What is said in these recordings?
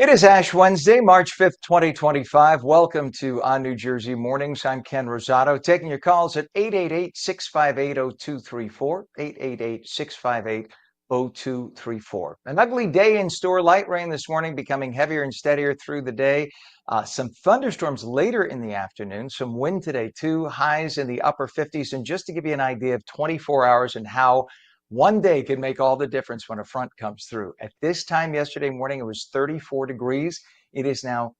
It is Ash Wednesday, March 5th, 2025. Welcome to ONNJ Mornings. I'm Ken Rosato, taking your calls at 888-658-0234, 888-658-0234. An ugly day in store. Light rain this morning, becoming heavier and steadier through the day. Some thunderstorms later in the afternoon. Some wind today, too. Highs in the upper 50s. And just to give you an idea of 24 hours and how one day can make all the difference when a front comes through. At this time yesterday morning, it was 34 degrees. It is now,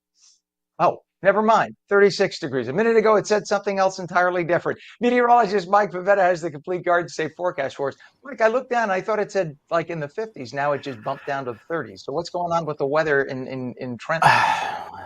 oh, never mind, 36 degrees. A minute ago, it said something else entirely different. Meteorologist Mike Pavetta has the complete Garden State forecast for us. Mike, I looked down, I thought it said like in the 50s. Now it just bumped down to the 30s. So what's going on with the weather in Trenton?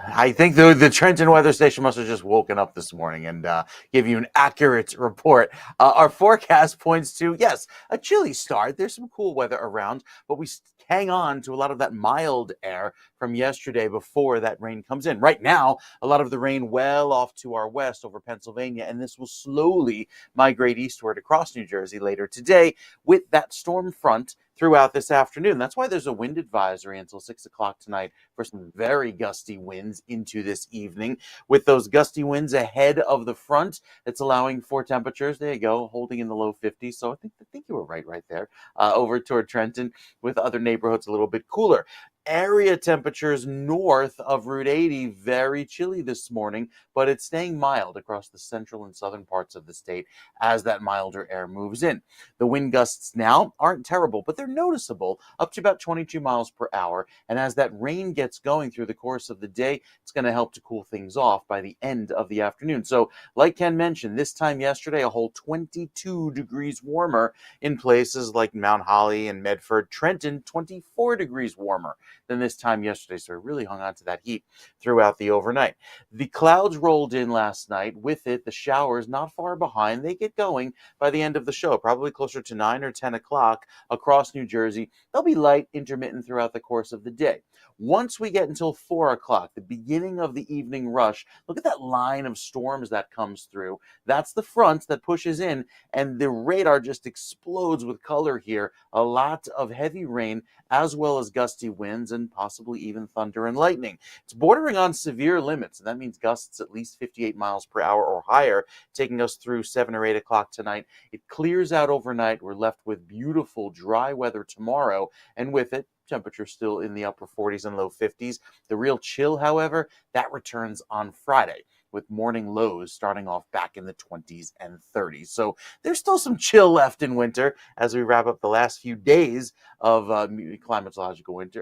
I think the Trenton weather station must have just woken up this morning and give you an accurate report. Our forecast points to, yes, a chilly start. There's some cool weather around, but we hang on to a lot of that mild air from yesterday before that rain comes in. Right now, a lot of the rain well off to our west over Pennsylvania, and this will slowly migrate eastward across New Jersey later today with that storm front throughout this afternoon. That's why there's a wind advisory until 6 o'clock tonight for some very gusty winds into this evening. With those gusty winds ahead of the front, it's allowing for temperatures, there you go, holding in the low 50s. So I think you were right there, over toward Trenton, with other neighborhoods a little bit cooler. Area temperatures north of Route 80, very chilly this morning, but it's staying mild across the central and southern parts of the state as that milder air moves in. The wind gusts now aren't terrible, but they're noticeable, up to about 22 miles per hour. And as that rain gets going through the course of the day, it's going to help to cool things off by the end of the afternoon. So, like Ken mentioned, this time yesterday, a whole 22 degrees warmer in places like Mount Holly and Medford. Trenton, 24 degrees warmer than this time yesterday. So we really hung on to that heat throughout the overnight. The clouds rolled in last night. With it, the showers not far behind. They get going by the end of the show, probably closer to 9 or 10 o'clock across New Jersey. They'll be light, intermittent throughout the course of the day. Once we get until 4 o'clock, the beginning of the evening rush, look at that line of storms that comes through. That's the front that pushes in, and the radar just explodes with color here. A lot of heavy rain, as well as gusty winds and possibly even thunder and lightning. It's bordering on severe limits, and that means gusts at least 58 miles per hour or higher, taking us through 7 or 8 o'clock tonight. It clears out overnight. We're left with beautiful dry weather tomorrow, and with it, temperature still in the upper 40s and low 50s. The real chill, however, that returns on Friday, with morning lows starting off back in the 20s and 30s. So there's still some chill left in winter as we wrap up the last few days of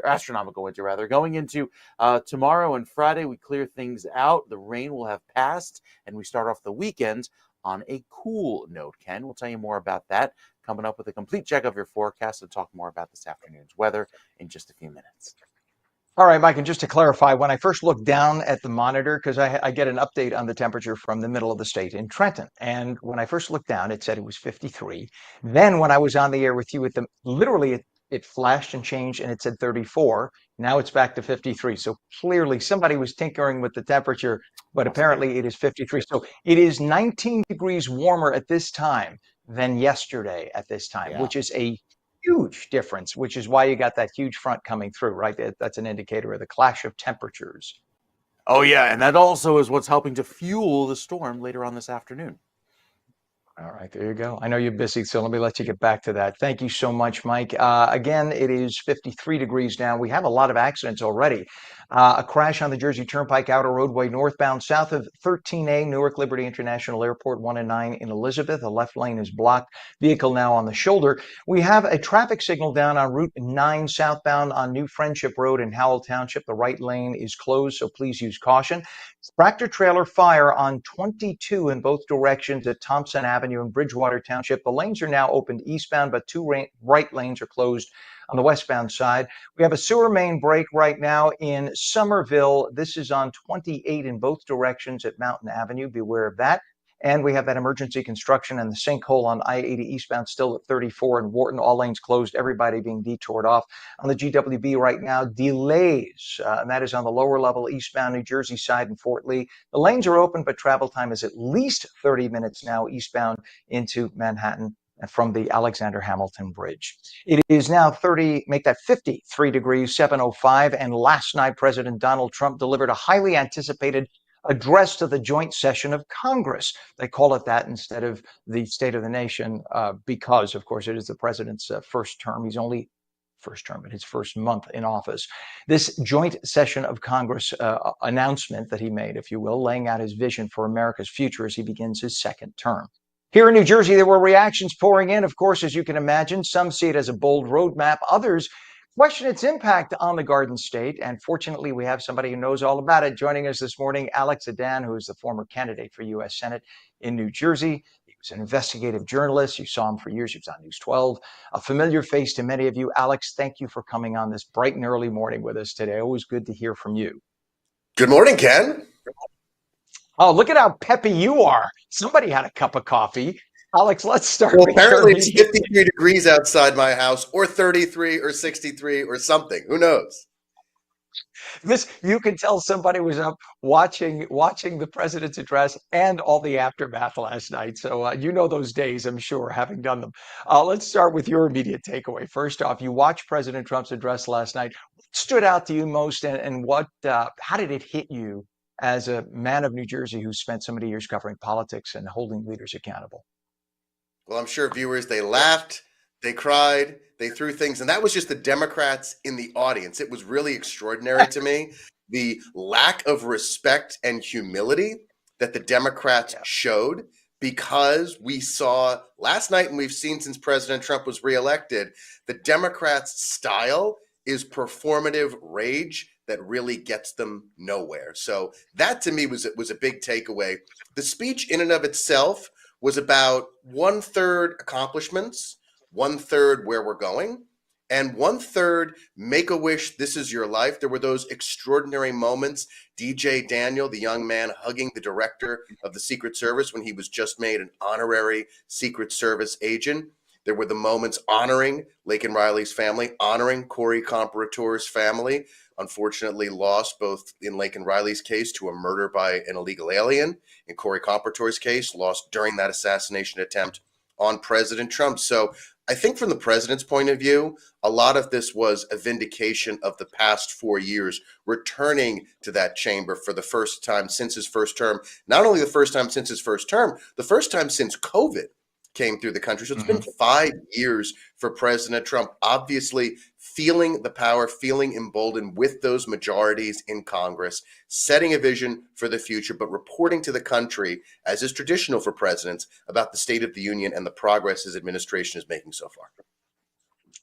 astronomical winter rather. Going into tomorrow and Friday, we clear things out. The rain will have passed, and we start off the weekend on a cool note. Ken, we'll tell you more about that coming up with a complete check of your forecast and talk more about this afternoon's weather in just a few minutes. All right, Mike, and just to clarify, when I first looked down at the monitor, because I get an update on the temperature from the middle of the state in Trenton, and when I first looked down, it said it was 53. Then when I was on the air with you, literally it flashed and changed, and it said 34. Now it's back to 53. So clearly somebody was tinkering with the temperature, but apparently it is 53. So it is 19 degrees warmer at this time than yesterday at this time, Yeah. which is a huge difference, which is why you got that huge front coming through, right? That's an indicator of the clash of temperatures. Oh, yeah. And that also is what's helping to fuel the storm later on this afternoon. All right, there you go. I know you're busy, so let me let you get back to that. Thank you so much, Mike. Again, it is 53 degrees now. We have a lot of accidents already. A crash on the Jersey Turnpike Outer Roadway northbound south of 13A, Newark Liberty International Airport, 1 and 9 in Elizabeth. The left lane is blocked. Vehicle now on the shoulder. We have a traffic signal down on Route 9 southbound on New Friendship Road in Howell Township. The right lane is closed, so please use caution. Tractor trailer fire on 22 in both directions at Thompson Avenue in Bridgewater Township. The lanes are now opened eastbound, but two right lanes are closed on the westbound side. We have a sewer main break right now in Somerville. This is on 28 in both directions at Mountain Avenue. Beware of that. And we have that emergency construction and the sinkhole on I-80 eastbound still at 34 in Wharton. All lanes closed, everybody being detoured off. On the GWB right now, delays, and that is on the lower level eastbound New Jersey side in Fort Lee. The lanes are open, but travel time is at least 30 minutes now eastbound into Manhattan from the Alexander Hamilton Bridge. It is now 30, make that 53 degrees, 7:05. And last night, President Donald Trump delivered a highly anticipated address to the joint session of Congress. They call it that instead of the State of the Nation because, of course, it is the president's first term. He's only first term, but his first month in office. This joint session of Congress announcement that he made, if you will, laying out his vision for America's future as he begins his second term. Here in New Jersey, there were reactions pouring in, of course, as you can imagine. Some see it as a bold roadmap. Others question its impact on the Garden State. And fortunately, we have somebody who knows all about it joining us this morning, Alex Adan, who is the former candidate for U.S. Senate in New Jersey. He was an investigative journalist. You saw him for years. He was on News 12. A familiar face to many of you. Alex, thank you for coming on this bright and early morning with us today. Always good to hear from you. Good morning, Ken. Oh, look at how peppy you are. Somebody had a cup of coffee. Alex, let's start Well, with your apparently it's immediate 53 degrees outside my house, or 33 or 63 or something. Who knows? this. You can tell somebody was up watching the president's address and all the aftermath last night. So you know those days, I'm sure, having done them. Let's start with your immediate takeaway. First off, you watched President Trump's address last night. What stood out to you most, and what? How did it hit you as a man of New Jersey who spent so many years covering politics and holding leaders accountable? Well, I'm sure viewers, they laughed, they cried, they threw things, and that was just the Democrats in the audience. It was really extraordinary to me, the lack of respect and humility that the Democrats showed, because we saw last night, and we've seen since President Trump was reelected, the Democrats' style is performative rage that really gets them nowhere. So that to me was a big takeaway. The speech in and of itself was about 1/3 accomplishments, 1/3 where we're going, and 1/3 make a wish, this is your life. There were those extraordinary moments. DJ Daniel, the young man hugging the director of the Secret Service when he was just made an honorary Secret Service agent. There were the moments honoring Laken Riley's family, honoring Corey Comparator's family, unfortunately lost both in Laken Riley's case to a murder by an illegal alien. In Corey Comparator's case, lost during that assassination attempt on President Trump. So I think from the president's point of view, a lot of this was a vindication of the past 4 years, returning to that chamber for the first time since his first term. Not only the first time since his first term, the first time since COVID came through the country. So it's been 5 years for President Trump, obviously feeling the power, feeling emboldened with those majorities in Congress, setting a vision for the future, but reporting to the country, as is traditional for presidents, about the state of the union and the progress his administration is making so far.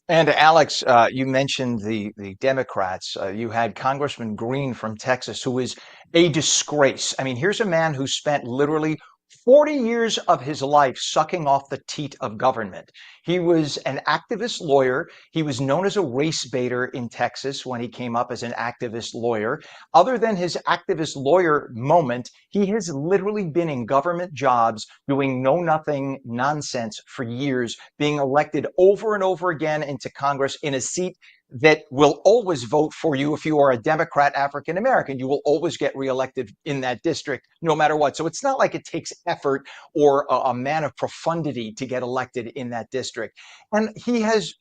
And Alex, you mentioned the Democrats. You had Congressman Green from Texas, who is a disgrace. I mean, here's a man who spent literally 40 years of his life sucking off the teat of government. He was an activist lawyer. He was known as a race baiter in Texas when he came up as an activist lawyer. Other than his activist lawyer moment, he has literally been in government jobs doing know nothing nonsense for years, being elected over and over again into Congress in a seat that will always vote for you if you are a Democrat African American. You will always get reelected in that district, no matter what. So it's not like it takes effort or a man of profundity to get elected in that district. And he has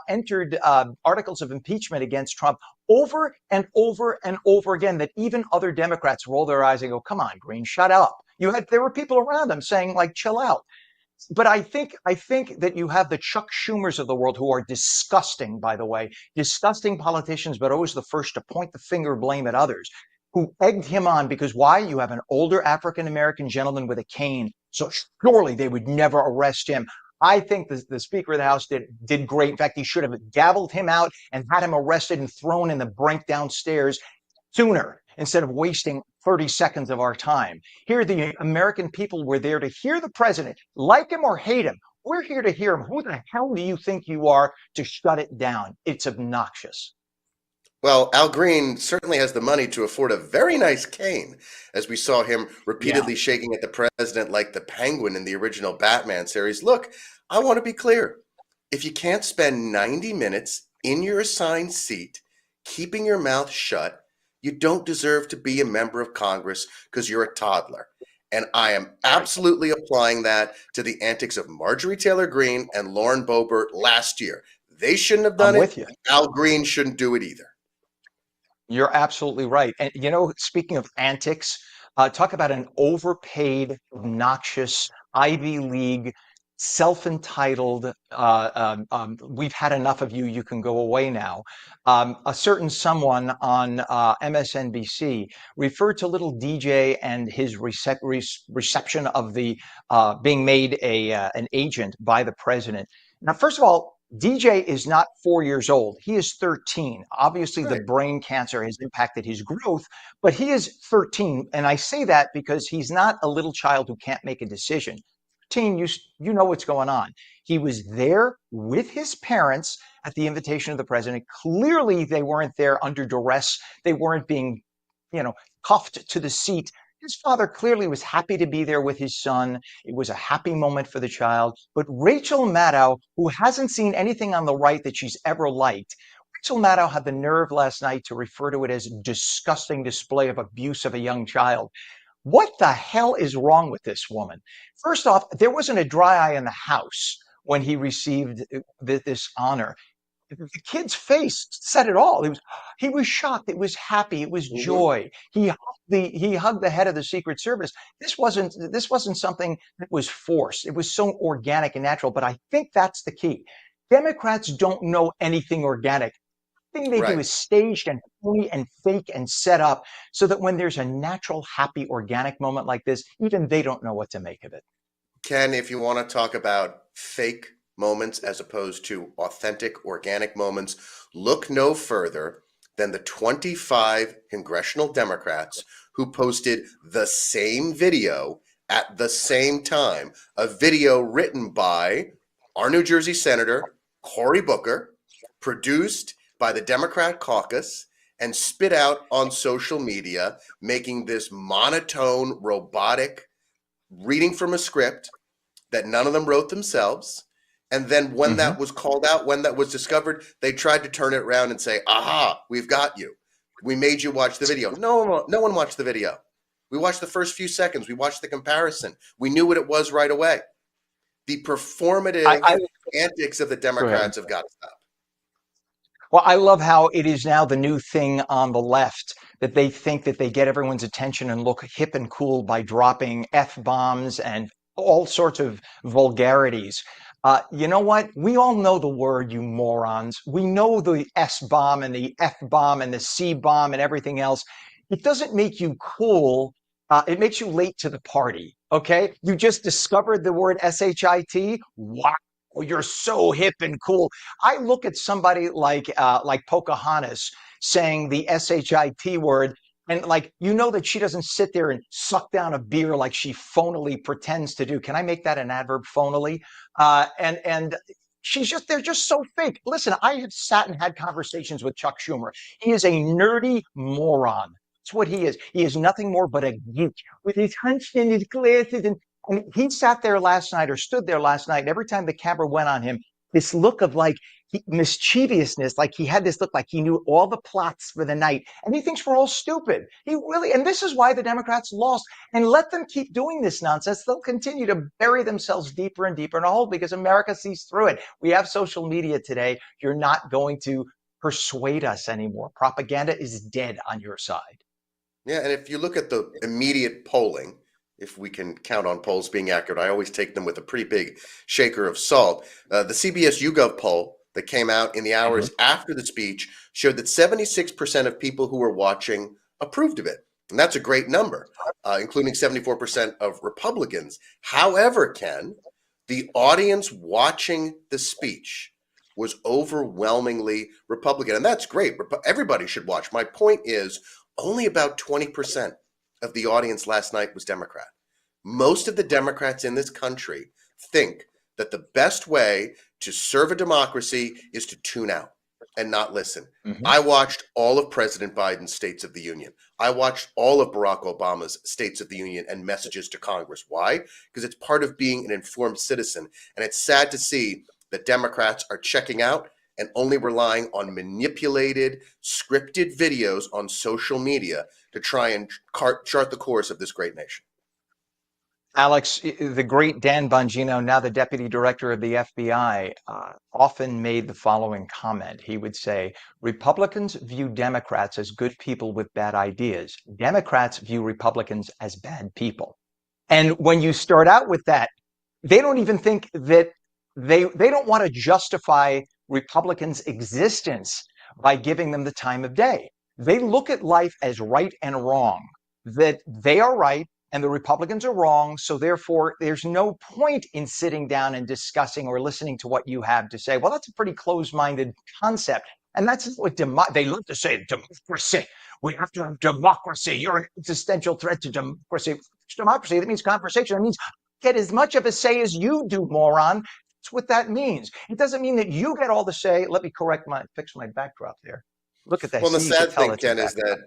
entered articles of impeachment against Trump over and over and over again, that even other Democrats roll their eyes and go, "Come on, Green, shut up." There were people around him saying, like, "Chill out." But I think that you have the Chuck Schumers of the world, who are disgusting, by the way, disgusting politicians, but always the first to point the finger, blame at others, who egged him on because why? You have an older African American gentleman with a cane, so surely they would never arrest him. I think the Speaker of the House did great. In fact, he should have gavelled him out and had him arrested and thrown in the brink downstairs sooner, instead of wasting 30 seconds of our time. Here, the American people were there to hear the president, like him or hate him. We're here to hear him. Who the hell do you think you are to shut it down? It's obnoxious. Well, Al Green certainly has the money to afford a very nice cane, as we saw him Yeah. repeatedly shaking at the president like the Penguin in the original Batman series. Look, I want to be clear. If you can't spend 90 minutes in your assigned seat, keeping your mouth shut, you don't deserve to be a member of Congress because you're a toddler. And I am absolutely applying that to the antics of Marjorie Taylor Greene and Lauren Boebert last year. They shouldn't have I'm done it. with you. Al Green shouldn't do it either. You're absolutely right. And speaking of antics, talk about an overpaid, obnoxious Ivy League, self-entitled. We've had enough of you. You can go away now. A certain someone on MSNBC referred to little DJ and his reception of the being made an agent by the president. Now, first of all, DJ is not 4 years old. He is 13. Obviously, the Right. brain cancer has impacted his growth, but he is 13. And I say that because he's not a little child who can't make a decision. 13, you know what's going on. He was there with his parents at the invitation of the president. Clearly, they weren't there under duress. They weren't being, cuffed to the seat. His father clearly was happy to be there with his son. It was a happy moment for the child. But Rachel Maddow, who hasn't seen anything on the right that she's ever liked, Rachel Maddow had the nerve last night to refer to it as a disgusting display of abuse of a young child. What the hell is wrong with this woman? First off, there wasn't a dry eye in the house when he received this honor. The kid's face said it all. He was shocked. It was happy. It was Mm-hmm. joy. He hugged the head of the Secret Service. This wasn't something that was forced. It was so organic and natural. But I think that's the key. Democrats don't know anything organic. Everything they do Right. is staged and phony and fake and set up so that when there's a natural, happy, organic moment like this, even they don't know what to make of it. Ken, if you want to talk about fake moments as opposed to authentic, organic moments, look no further than the 25 congressional Democrats who posted the same video at the same time, a video written by our New Jersey Senator, Cory Booker, produced by the Democrat caucus, and spit out on social media, making this monotone, robotic reading from a script that none of them wrote themselves. And then when Mm-hmm. that was called out, when that was discovered, they tried to turn it around and say, aha, we've got you. We made you watch the video. No one watched the video. We watched the first few seconds. We watched the comparison. We knew what it was right away. The I, performative I antics of the Go ahead. Democrats have got to stop. Well, I love how it is now the new thing on the left that they think that they get everyone's attention and look hip and cool by dropping F bombs and all sorts of vulgarities. You know what? We all know the word, you morons. We know the S bomb and the F bomb and the C bomb and everything else. It doesn't make you cool. It makes you late to the party. Okay. You just discovered the word SHIT. Wow. You're so hip and cool. I look at somebody like Pocahontas saying the SHIT word, and that she doesn't sit there and suck down a beer like she phonily pretends to do. Can I make that an adverb, phonily? And they're just so fake. Listen, I have sat and had conversations with Chuck Schumer. He is a nerdy moron. That's what he is. He is nothing more but a geek with his hunched in his glasses and he sat there last night or stood there last night, and every time the camera went on him, this look of mischievousness, like he had this look like he knew all the plots for the night, and he thinks we're all stupid. And this is why the Democrats lost. And let them keep doing this nonsense. They'll continue to bury themselves deeper and deeper in a hole because America sees through it. We have social media today. You're not going to persuade us anymore. Propaganda is dead on your side. Yeah, and if you look at the immediate polling, if we can count on polls being accurate, I always take them with a pretty big shaker of salt. The CBS YouGov poll that came out in the Mhm. hours after the speech showed that 76% of people who were watching approved of it. And that's a great number, including 74% of Republicans. However, Ken, the audience watching the speech was overwhelmingly Republican. And that's great. Everybody should watch. My point is, only about 20% of the audience last night was Democrat. Most of the Democrats in this country think that the best way to serve a democracy is to tune out and not listen. Mhm. I watched all of President Biden's States of the Union. I watched all of Barack Obama's States of the Union and messages to Congress. Why? Because it's part of being an informed citizen. And it's sad to see that Democrats are checking out and only relying on manipulated, scripted videos on social media to try and chart the course of this great nation. Alex, the great Dan Bongino, now the deputy director of the FBI, often made the following comment. He would say, Republicans view Democrats as good people with bad ideas. Democrats view Republicans as bad people. And when you start out with that, they don't even think that they don't want to justify Republicans' existence by giving them the time of day. They look at life as right and wrong, that they are right and the Republicans are wrong. So therefore, there's no point in sitting down and discussing or listening to what you have to say. Well, that's a pretty closed-minded concept. And that's what they love to say, democracy. We have to have democracy. You're an existential threat to democracy. Democracy, that means conversation. It means get as much of a say as you do, moron. That's what that means. It doesn't mean that you get all the say. Let me fix my backdrop there. Look at that. Well, the See, you can sad tell thing, it's a Ken, is backdrop.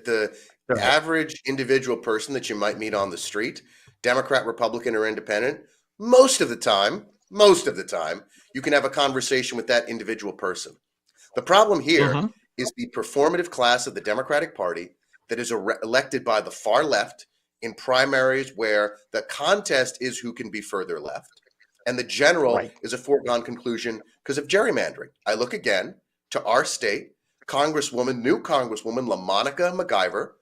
that the average individual person that you might meet on the street, Democrat, Republican, or Independent, most of the time, you can have a conversation with that individual person. The problem here Mhm. is the performative class of the Democratic Party that is elected by the far left in primaries where the contest is who can be further left. And the general Right. is a foregone conclusion because of gerrymandering. I look again to our state, new Congresswoman LaMonica MacGyver,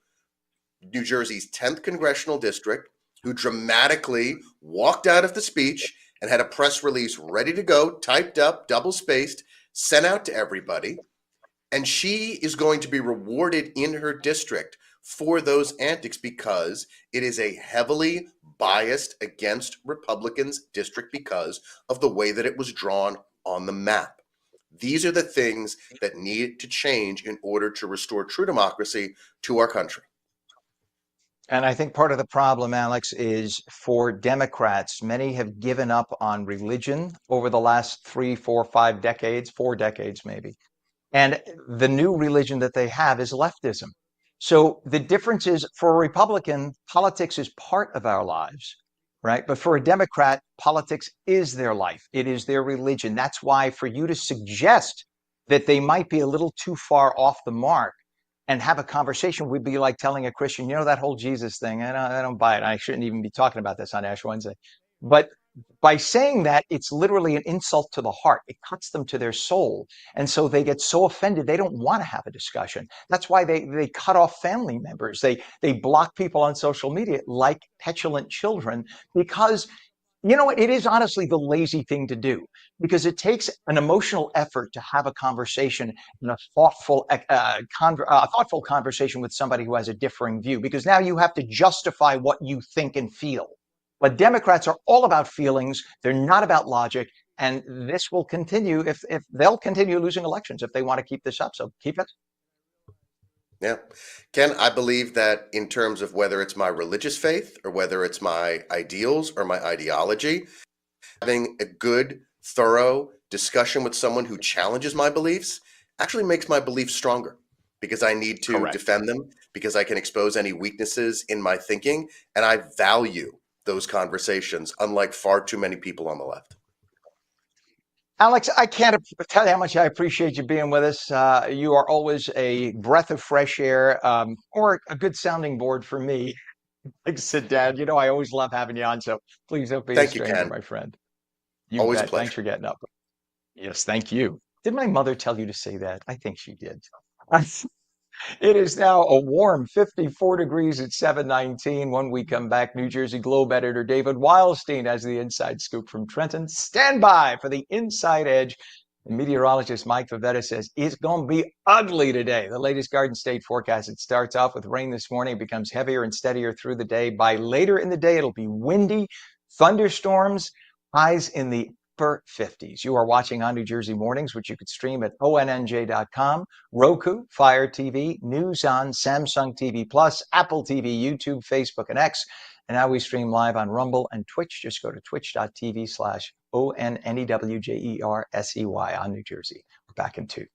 New Jersey's 10th congressional district, who dramatically walked out of the speech and had a press release ready to go, typed up, double spaced, sent out to everybody. And she is going to be rewarded in her district for those antics because it is a heavily biased against Republicans district because of the way that it was drawn on the map. These are the things that need to change in order to restore true democracy to our country. And I think part of the problem, Alex, is for Democrats, many have given up on religion over the last 3, 4, 5 decades, 4 decades maybe. And the new religion that they have is leftism. So the difference is for a Republican, politics is part of our lives, right? But for a Democrat, politics is their life. It is their religion. That's why for you to suggest that they might be a little too far off the mark and have a conversation would be like telling a Christian, you know, that whole Jesus thing, I don't buy it. I shouldn't even be talking about this on Ash Wednesday. But by saying that, it's literally an insult to the heart. It cuts them to their soul. And so they get so offended, they don't want to have a discussion. That's why they cut off family members. They block people on social media like petulant children because you know what? It is honestly the lazy thing to do because it takes an emotional effort to have a conversation and a thoughtful conversation with somebody who has a differing view because now you have to justify what you think and feel. But Democrats are all about feelings. They're not about logic. And this will continue if they'll continue losing elections if they want to keep this up. So keep it. Yeah. Ken, I believe that in terms of whether it's my religious faith or whether it's my ideals or my ideology, having a good, thorough discussion with someone who challenges my beliefs actually makes my beliefs stronger because I need to Correct. defend them, because I can expose any weaknesses in my thinking. And I value those conversations, unlike far too many people on the left. Alex, I can't tell you how much I appreciate you being with us. You are always a breath of fresh air or a good sounding board for me. Like sit down. You know, I always love having you on. So please don't be a Thank you, stranger, Ken. my friend. You Always a bet. Thanks pleasure. for getting up. Yes, thank you. Did my mother tell you to say that? I think she did. It is now a warm 54 degrees at 7:19. When we come back, New Jersey Globe editor David Wildstein has the inside scoop from Trenton. Stand by for the inside edge. And meteorologist Mike Favetta says it's going to be ugly today. The latest Garden State forecast, it starts off with rain this morning, becomes heavier and steadier through the day. By later in the day, it'll be windy, thunderstorms, highs in the upper 50s. You are watching On New Jersey Mornings, which you could stream at ONNJ.com, Roku, Fire TV, News On, Samsung TV Plus, Apple TV, YouTube, Facebook, and X. And now we stream live on Rumble and Twitch. Just go to twitch.tv/ONNEWJERSEY on New Jersey. We're back in 2.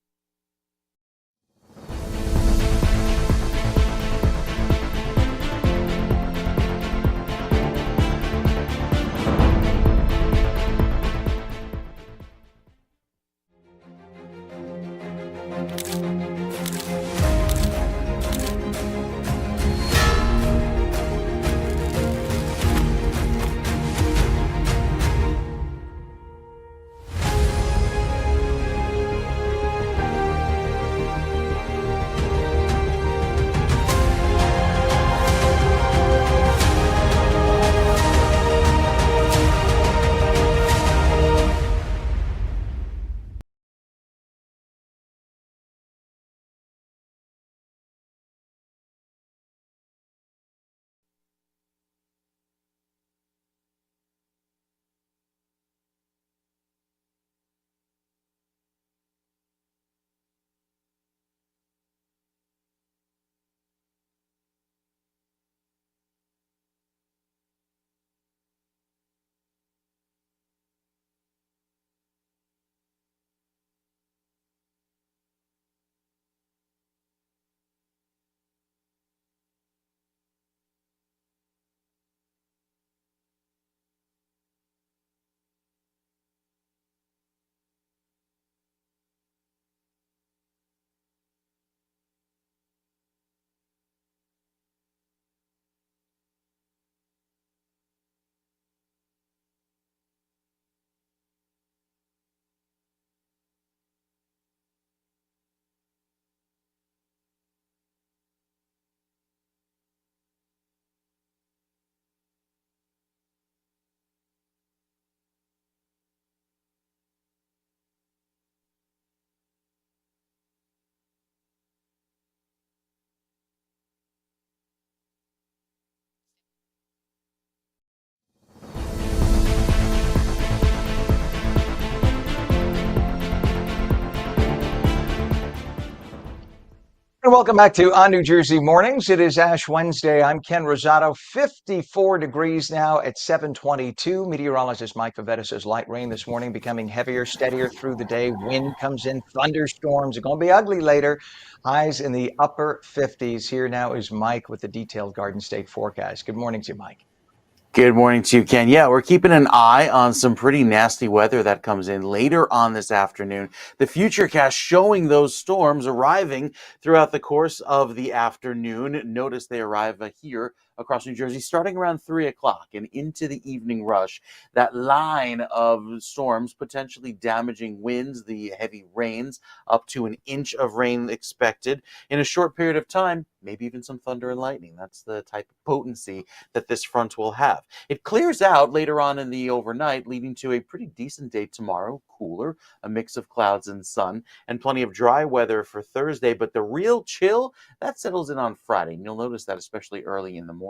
Welcome back to ONNJ Mornings. It is Ash Wednesday. I'm Ken Rosato. 54 degrees now at 7:22. Meteorologist Mike Favetta says light rain this morning, becoming heavier, steadier through the day. Wind comes in, thunderstorms are going to be ugly later. Highs in the upper 50s. Here now is Mike with the detailed Garden State forecast. Good morning to you, Mike. Good morning to you, Ken. Yeah, we're keeping an eye on some pretty nasty weather that comes in later on this afternoon. The futurecast showing those storms arriving throughout the course of the afternoon. Notice they arrive here across New Jersey starting around 3 o'clock and into the evening rush. That line of storms potentially damaging winds, the heavy rains, up to an inch of rain expected in a short period of time, maybe even some thunder and lightning. That's the type of potency that this front will have. It clears out later on in the overnight, leading to a pretty decent day tomorrow, cooler, a mix of clouds and sun, and plenty of dry weather for Thursday. But the real chill, that settles in on Friday, and you'll notice that especially early in the morning.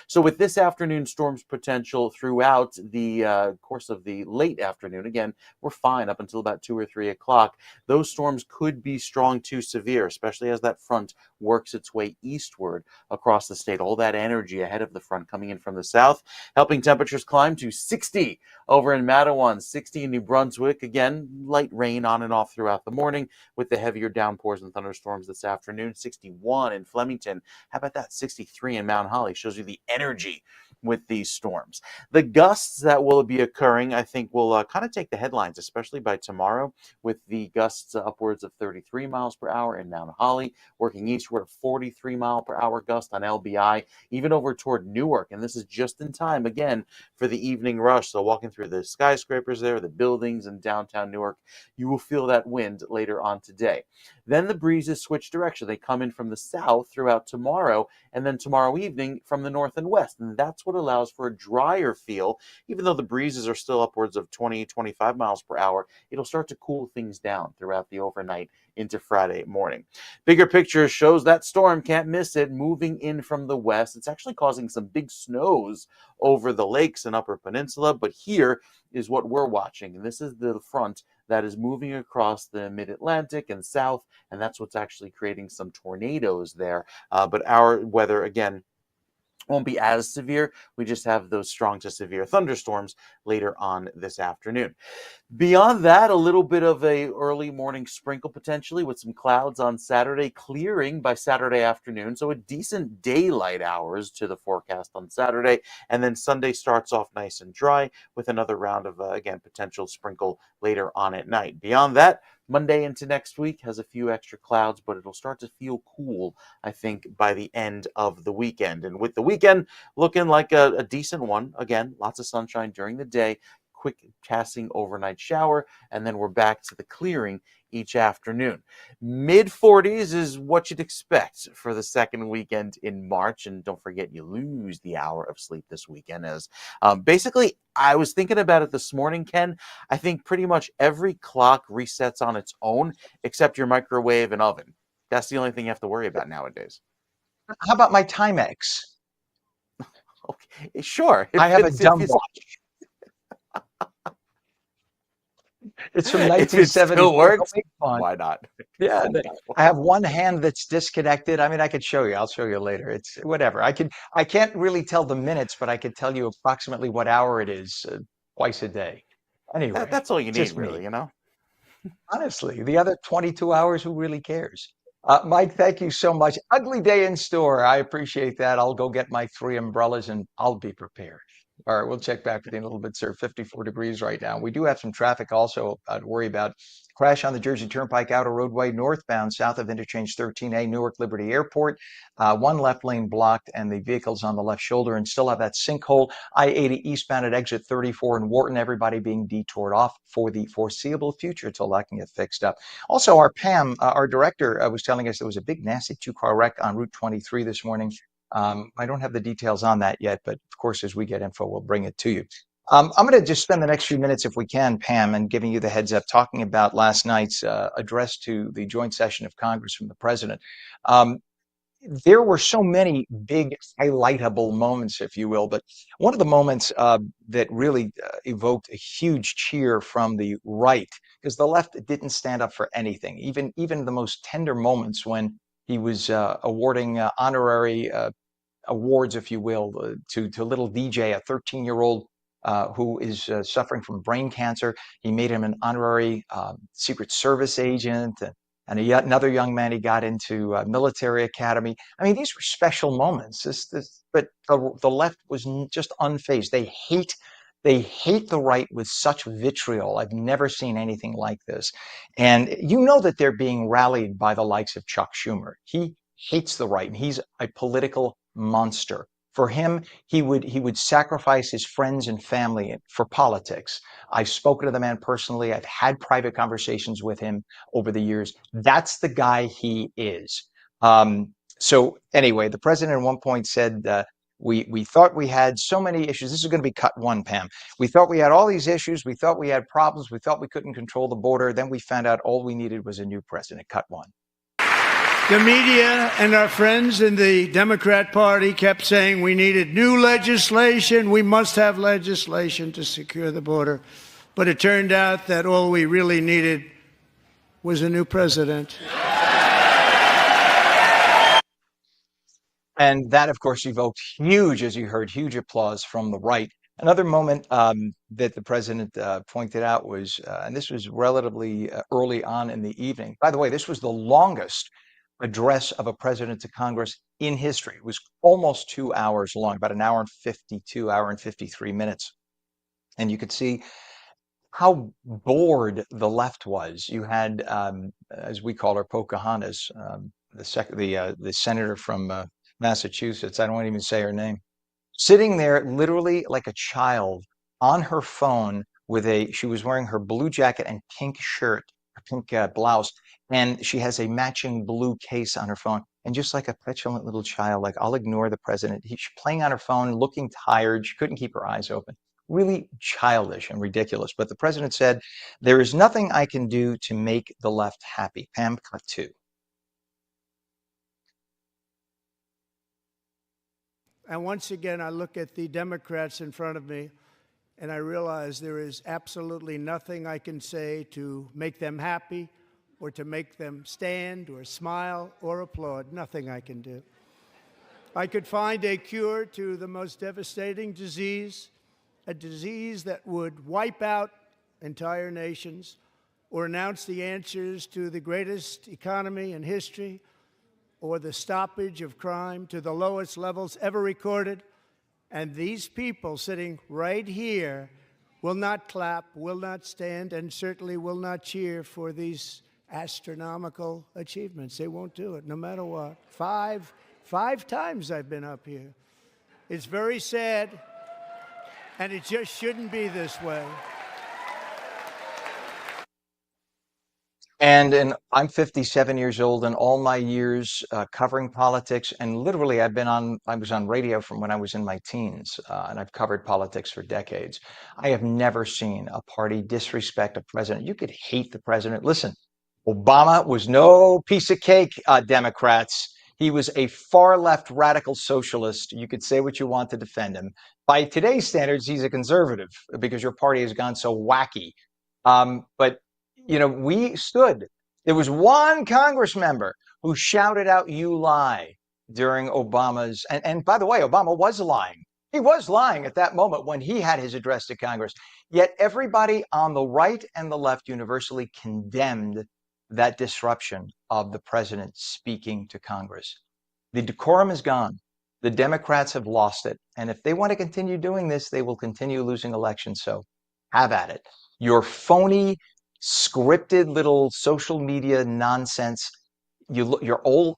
So with this afternoon storms potential throughout the course of the late afternoon, again, we're fine up until about 2 or 3 o'clock. Those storms could be strong to severe, especially as that front works its way eastward across the state. All that energy ahead of the front coming in from the south, helping temperatures climb to 60 over in Matawan, 60 in New Brunswick. Again, light rain on and off throughout the morning with the heavier downpours and thunderstorms this afternoon. 61 in Flemington. How about that? 63 in Mount Holly. Shows you the energy with these storms. The gusts that will be occurring, I think, will kind of take the headlines, especially by tomorrow, with the gusts upwards of 33 miles per hour in Mount Holly, working eastward, a 43 mile per hour gust on LBI, even over toward Newark. And this is just in time, again, for the evening rush. So walking through the skyscrapers there, the buildings in downtown Newark, you will feel that wind later on today. Then the breezes switch direction. They come in from the south throughout tomorrow, and then tomorrow evening from the north and west. And that's what allows for a drier feel. Even though the breezes are still upwards of 20, 25 miles per hour, it'll start to cool things down throughout the overnight into Friday morning. Bigger picture shows that storm, can't miss it, moving in from the west. It's actually causing some big snows over the lakes and Upper Peninsula, but here is what we're watching. And this is the front that is moving across the mid-Atlantic and south, and that's what's actually creating some tornadoes there. But our weather, again, won't be as severe. We just have those strong to severe thunderstorms later on this afternoon. Beyond that, a little bit of a early morning sprinkle potentially with some clouds on Saturday, clearing by Saturday afternoon. So a decent daylight hours to the forecast on Saturday. And then Sunday starts off nice and dry with another round of, again, potential sprinkle later on at night. Beyond that, Monday into next week has a few extra clouds, but it'll start to feel cool, I think, by the end of the weekend. And with the weekend looking like a decent one, again, lots of sunshine during the day, quick passing overnight shower, and then we're back to the clearing each afternoon. Mid 40s is what you'd expect for the second weekend in March. And don't forget, you lose the hour of sleep this weekend. As basically, I was thinking about it this morning, Ken. I think pretty much every clock resets on its own except your microwave and oven. That's the only thing you have to worry about nowadays. How about my Timex? Okay, sure. I have a dumb watch. It's from If it still 1974. works, Make fun. why not? Yeah, I have one hand that's disconnected. I mean, I could show you. I'll show you later. It's whatever. I can't really tell the minutes, but I could tell you approximately what hour it is twice a day. Anyway, That's all you need, just me. really, you know? Honestly, the other 22 hours, who really cares? Mike, thank you so much. Ugly day in store. I appreciate that. I'll go get my 3 umbrellas and I'll be prepared. All right, we'll check back with you in a little bit, sir. 54 degrees right now. We do have some traffic also to worry about. Crash on the Jersey Turnpike Outer Roadway northbound south of Interchange 13A, Newark Liberty Airport. One left lane blocked and the vehicle's on the left shoulder, and still have that sinkhole. I-80 eastbound at exit 34 in Wharton. Everybody being detoured off for the foreseeable future until that can get fixed up. Also, our Pam, our director, was telling us there was a big nasty two-car wreck on Route 23 this morning. I don't have the details on that yet, but of course, as we get info, we'll bring it to you. I'm going to just spend the next few minutes, if we can, Pam, and giving you the heads up, talking about last night's address to the joint session of Congress from the president. Um, there were so many big highlightable moments, if you will, but one of the moments that really evoked a huge cheer from the right, because the left didn't stand up for anything, even the most tender moments when he was awarding honorary awards, if you will, to little DJ, a 13-year-old who is suffering from brain cancer. He made him an honorary Secret Service agent, and yet another young man he got into military academy. I mean, these were special moments. But the left was just unfazed. They hate the right with such vitriol. I've never seen anything like this. And you know that they're being rallied by the likes of Chuck Schumer. He hates the right, and he's a political monster. For him, he would sacrifice his friends and family for politics. I've spoken to the man personally. I've had private conversations with him over the years. That's the guy he is. So anyway, the president at one point said, we thought we had so many issues. This is going to be cut one, Pam. We thought we had all these issues. We thought we had problems. We thought we couldn't control the border. Then we found out all we needed was a new president. Cut one. The media and our friends in the Democrat Party kept saying we needed new legislation. We must have legislation to secure the border. But it turned out that all we really needed was a new president. And that, of course, evoked huge, as you heard, huge applause from the right. Another moment that the president pointed out was, and this was relatively early on in the evening. By the way, this was the longest address of a president to Congress in history. It was almost 2 hours long, about an hour and 53 minutes. And you could see how bored the left was. You had, as we call her, Pocahontas, the senator from Massachusetts. I don't want to even say her name. Sitting there literally like a child on her phone she was wearing her blue jacket and pink shirt, her pink blouse, and she has a matching blue case on her phone. And just like a petulant little child, like, I'll ignore the president. She's playing on her phone, looking tired. She couldn't keep her eyes open. Really childish and ridiculous. But the president said, there is nothing I can do to make the left happy. Pam, cut two. And once again, I look at the Democrats in front of me, and I realize there is absolutely nothing I can say to make them happy or to make them stand or smile or applaud. Nothing I can do. I could find a cure to the most devastating disease, a disease that would wipe out entire nations, or announce the answers to the greatest economy in history, or the stoppage of crime to the lowest levels ever recorded. And these people sitting right here will not clap, will not stand, and certainly will not cheer for these astronomical achievements. They won't do it, no matter what. Five times I've been up here. It's very sad, and it just shouldn't be this way. And I'm 57 years old, and all my years covering politics, and literally I was on radio from when I was in my teens, and I've covered politics for decades. I have never seen a party disrespect a president. You could hate the president. Listen, Obama was no piece of cake, Democrats. He was a far left radical socialist. You could say what you want to defend him. By today's standards, he's a conservative because your party has gone so wacky. But we stood. There was one Congress member who shouted out, "You lie," during Obama's, and by the way, Obama was lying. He was lying at that moment when he had his address to Congress. Yet everybody on the right and the left universally condemned that disruption of the president speaking to Congress. The decorum is gone. The Democrats have lost it. And if they want to continue doing this, they will continue losing elections. So have at it. Your phony, scripted little social media nonsense. You're all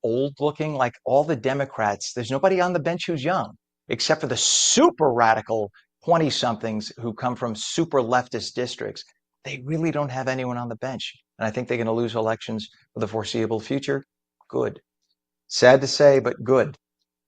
old looking, like all the Democrats. There's nobody on the bench who's young, except for the super radical 20 somethings who come from super leftist districts. They really don't have anyone on the bench. And I think they're going to lose elections for the foreseeable future. Good. Sad to say, but good.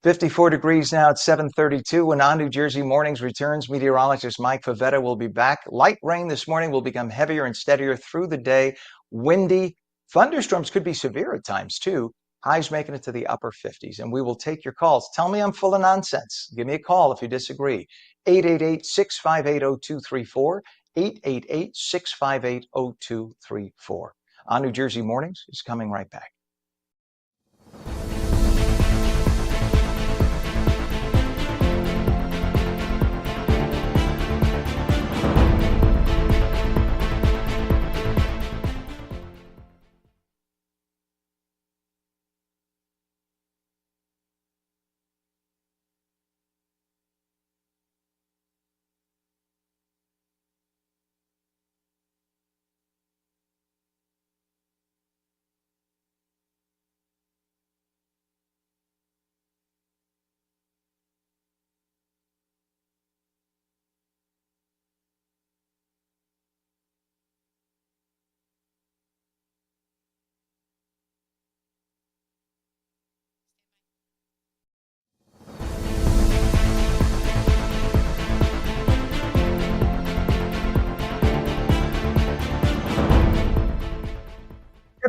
54 degrees now at 7:32. When ONNJ Jersey Mornings returns, meteorologist Mike Favetta will be back. Light rain this morning will become heavier and steadier through the day. Windy. Thunderstorms could be severe at times, too. Highs making it to the upper 50s. And we will take your calls. Tell me I'm full of nonsense. Give me a call if you disagree. 888-658-0234. 888-658-0234. ONNJ Jersey Mornings is coming right back.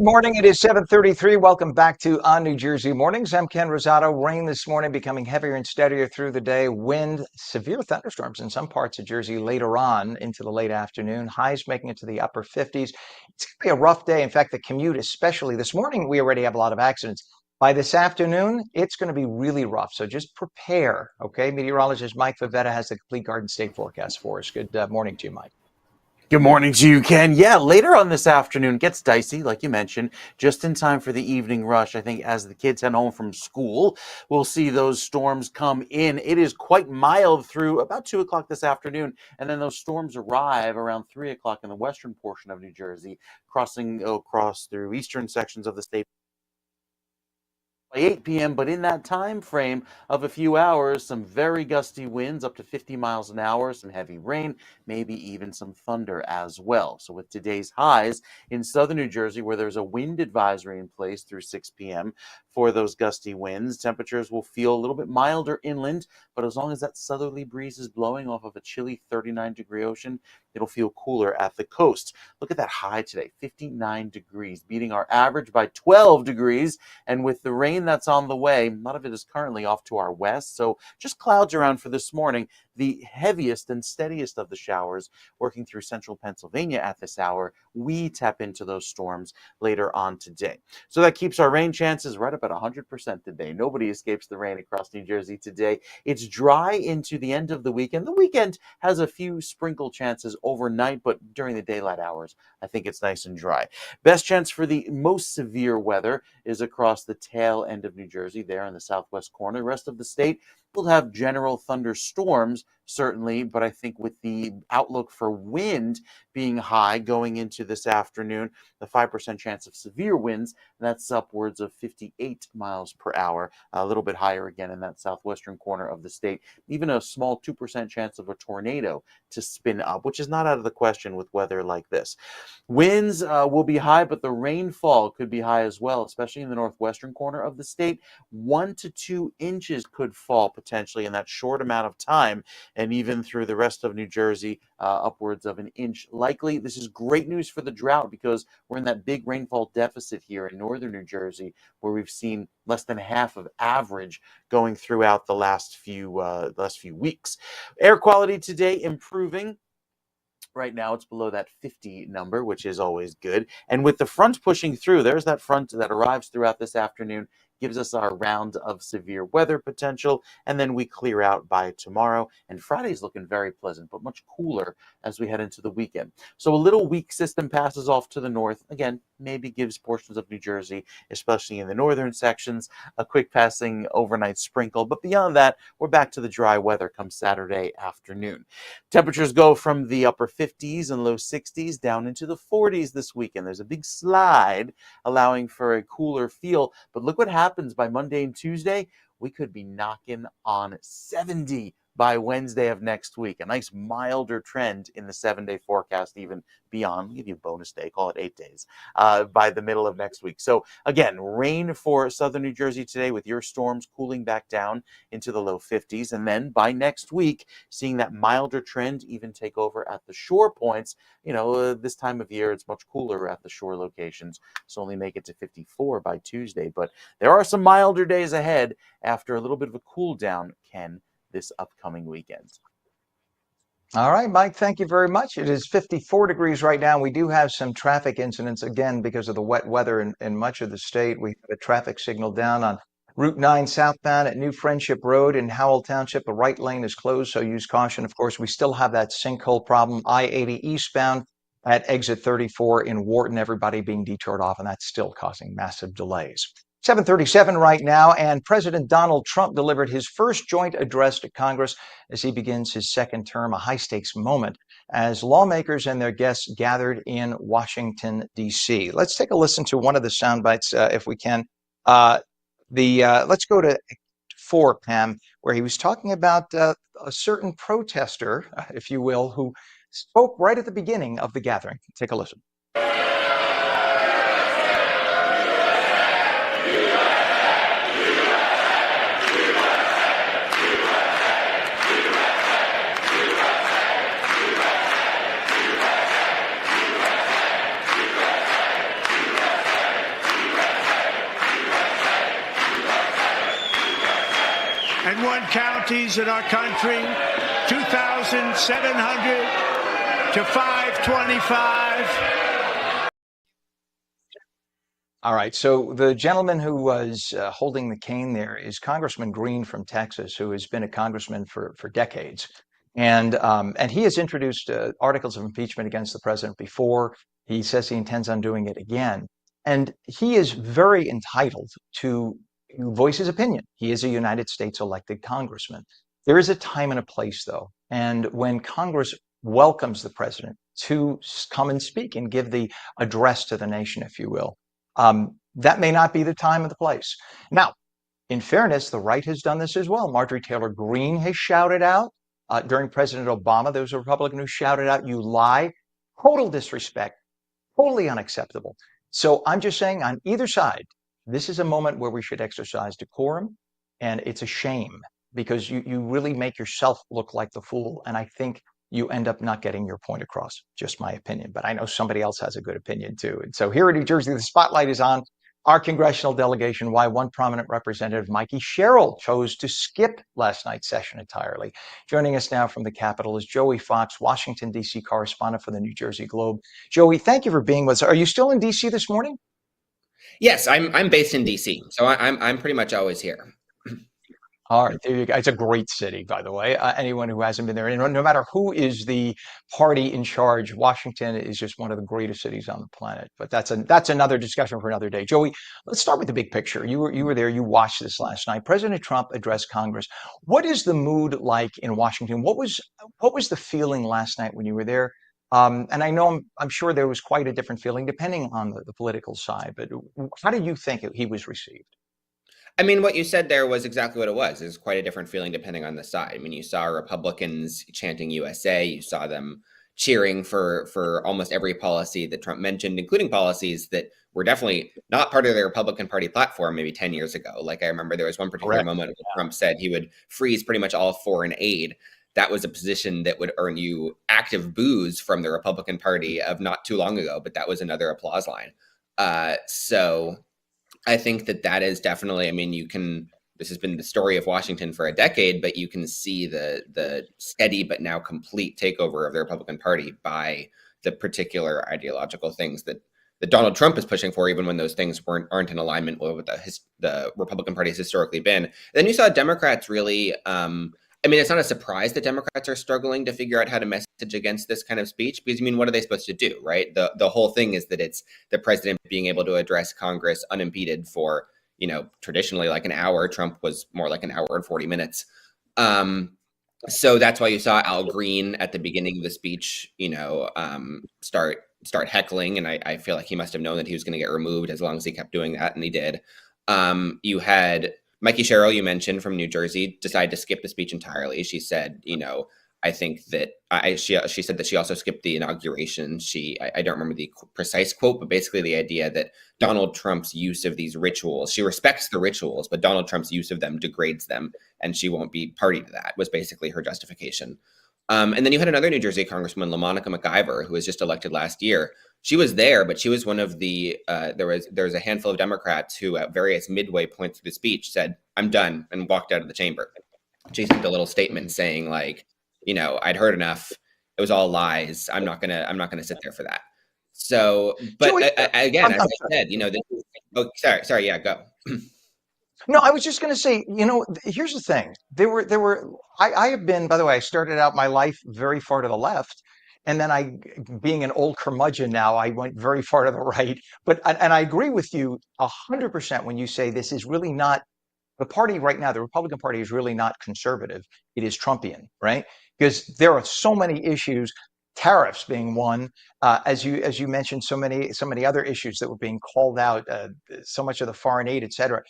morning. It is 7:33. Welcome back to ONNJ Mornings. I'm Ken Rosato. Rain this morning becoming heavier and steadier through the day. Wind, severe thunderstorms in some parts of Jersey later on into the late afternoon. Highs making it to the upper 50s. It's going to be a rough day. In fact, the commute, especially this morning, we already have a lot of accidents. By this afternoon, it's going to be really rough. So just prepare. Okay. Meteorologist Mike Favetta has the complete Garden State forecast for us. Good morning to you, Mike. Good morning to you, Ken. Yeah, later on this afternoon gets dicey, like you mentioned, just in time for the evening rush. I think as the kids head home from school, we'll see those storms come in. It is quite mild through about 2 o'clock this afternoon, and then those storms arrive around 3 o'clock in the western portion of New Jersey, crossing across through eastern sections of the state by 8 p.m., but in that time frame of a few hours, some very gusty winds up to 50 miles an hour, some heavy rain, maybe even some thunder as well. So with today's highs in southern New Jersey, where there's a wind advisory in place through 6 p.m. for those gusty winds, temperatures will feel a little bit milder inland, but as long as that southerly breeze is blowing off of a chilly 39-degree ocean, it'll feel cooler at the coast. Look at that high today, 59 degrees, beating our average by 12 degrees. And with the rain that's on the way, a lot of it is currently off to our west. So just clouds around for this morning. The heaviest and steadiest of the showers working through central Pennsylvania at this hour. We tap into those storms later on today. So that keeps our rain chances right up at 100% today. Nobody escapes the rain across New Jersey today. It's dry into the end of the weekend. The weekend has a few sprinkle chances overnight, but during the daylight hours, I think it's nice and dry. Best chance for the most severe weather is across the tail end of New Jersey, there in the southwest corner. The rest of the state will have general thunderstorms, certainly, but I think with the outlook for wind being high going into this afternoon, the 5% chance of severe winds, that's upwards of 58 miles per hour, a little bit higher again in that southwestern corner of the state. Even a small 2% chance of a tornado to spin up, which is not out of the question with weather like this. Winds will be high, but the rainfall could be high as well, especially in the northwestern corner of the state. 1 to 2 inches could fall potentially in that short amount of time, and even through the rest of New Jersey, upwards of an inch likely. This is great news for the drought because we're in that big rainfall deficit here in northern New Jersey, where we've seen less than half of average going throughout the last few weeks. Air quality today improving. Right now, it's below that 50 number, which is always good. And with the front pushing through, there's that front that arrives throughout this afternoon, gives us our round of severe weather potential, and then we clear out by tomorrow. And Friday's looking very pleasant, but much cooler as we head into the weekend. So a little weak system passes off to the north. Again, maybe gives portions of New Jersey, especially in the northern sections, a quick passing overnight sprinkle. But beyond that, we're back to the dry weather come Saturday afternoon. Temperatures go from the upper 50s and low 60s down into the 40s this weekend. There's a big slide allowing for a cooler feel. But look what happens by Monday and Tuesday. We could be knocking on 70 by Wednesday of next week. A nice milder trend in the 7-day forecast, even beyond. We'll give you a bonus day, call it 8 days, by the middle of next week. So again, rain for southern New Jersey today with your storms cooling back down into the low 50s. And then by next week, seeing that milder trend even take over at the shore points. This time of year, it's much cooler at the shore locations. So only make it to 54 by Tuesday. But there are some milder days ahead after a little bit of a cool down, Ken, this upcoming weekend. All right, Mike, thank you very much. It is 54 degrees right now. We do have some traffic incidents again because of the wet weather in much of the state. We have a traffic signal down on Route 9 southbound at New Friendship Road in Howell Township. The right lane is closed, so use caution. Of course, we still have that sinkhole problem. I-80 eastbound at exit 34 in Wharton, everybody being detoured off, and that's still causing massive delays. 7:37 right now, and President Donald Trump delivered his first joint address to Congress as he begins his second term, a high-stakes moment as lawmakers and their guests gathered in Washington, D.C. Let's take a listen to one of the sound bites, if we can. Let's go to 4, Pam, where he was talking about a certain protester, if you will, who spoke right at the beginning of the gathering. Take a listen. counties in our country, 2,700 to 525. All right. So the gentleman who was holding the cane there is Congressman Green from Texas, who has been a congressman for decades. And he has introduced articles of impeachment against the president before. He says he intends on doing it again. And he is very entitled to voice his opinion. He is a United States elected congressman. There is a time and a place, though. And when Congress welcomes the president to come and speak and give the address to the nation, if you will, that may not be the time or the place. Now, in fairness, the right has done this as well. Marjorie Taylor Greene has shouted out during President Obama. There was a Republican who shouted out, "You lie." Total disrespect, totally unacceptable. So I'm just saying, on either side, this is a moment where we should exercise decorum. And it's a shame because you really make yourself look like the fool. And I think you end up not getting your point across. Just my opinion. But I know somebody else has a good opinion too. And so here in New Jersey, the spotlight is on our congressional delegation, why one prominent representative, Mikey Sherrill, chose to skip last night's session entirely. Joining us now from the Capitol is Joey Fox, Washington, D.C. correspondent for the New Jersey Globe. Joey, thank you for being with us. Are you still in D.C. this morning? Yes, I'm based in DC, so I'm pretty much always here. All right, there you go. It's a great city, by the way. Anyone who hasn't been there, and no matter who is the party in charge, Washington is just one of the greatest cities on the planet. But that's another discussion for another day. Joey, let's start with the big picture. You were there. You watched this last night. President Trump addressed Congress. What is the mood like in Washington? What was the feeling last night when you were there? And I know I'm sure there was quite a different feeling depending on the political side. But how do you think he was received? I mean, what you said there was exactly what it was. It's quite a different feeling depending on the side. I mean, you saw Republicans chanting USA. You saw them cheering for almost every policy that Trump mentioned, including policies that were definitely not part of the Republican Party platform maybe 10 years ago. Like I remember there was one particular moment where Trump said he would freeze pretty much all foreign aid. That was a position that would earn you active boos from the Republican Party of not too long ago, but that was another applause line. So I think that is definitely, I mean, this has been the story of Washington for a decade, but you can see the steady but now complete takeover of the Republican Party by the particular ideological things that Donald Trump is pushing for, even when those things aren't in alignment with what the Republican Party has historically been. And then you saw Democrats really, I mean, it's not a surprise that Democrats are struggling to figure out how to message against this kind of speech, because I mean, what are they supposed to do, right? The whole thing is that it's the president being able to address Congress unimpeded for, traditionally like an hour. Trump was more like an hour and 40 minutes. So that's why you saw Al Green at the beginning of the speech, start heckling. And I feel like he must have known that he was going to get removed as long as he kept doing that. And he did. You had Mikey Sherrill, you mentioned, from New Jersey, decided to skip the speech entirely. She said, I think that she said that she also skipped the inauguration. I don't remember the precise quote, but basically the idea that Donald Trump's use of these rituals, she respects the rituals, but Donald Trump's use of them degrades them, and she won't be party to that, was basically her justification. And then you had another New Jersey Congresswoman, LaMonica McIver, who was just elected last year. She was there, but she was one of the, there was a handful of Democrats who at various midway points through the speech said, "I'm done," and walked out of the chamber. She sent a little statement saying like, I'd heard enough. It was all lies. I'm not gonna sit there for that. So, but Joey, again, as I said, sorry, yeah, go. No, I was just going to say, here's the thing. I have been, by the way, I started out my life very far to the left. And then being an old curmudgeon now, I went very far to the right. And I agree with you 100% when you say this is really not the party right now. The Republican Party is really not conservative. It is Trumpian, right? Because there are so many issues, tariffs being one, as you mentioned, so many other issues that were being called out, so much of the foreign aid, et cetera.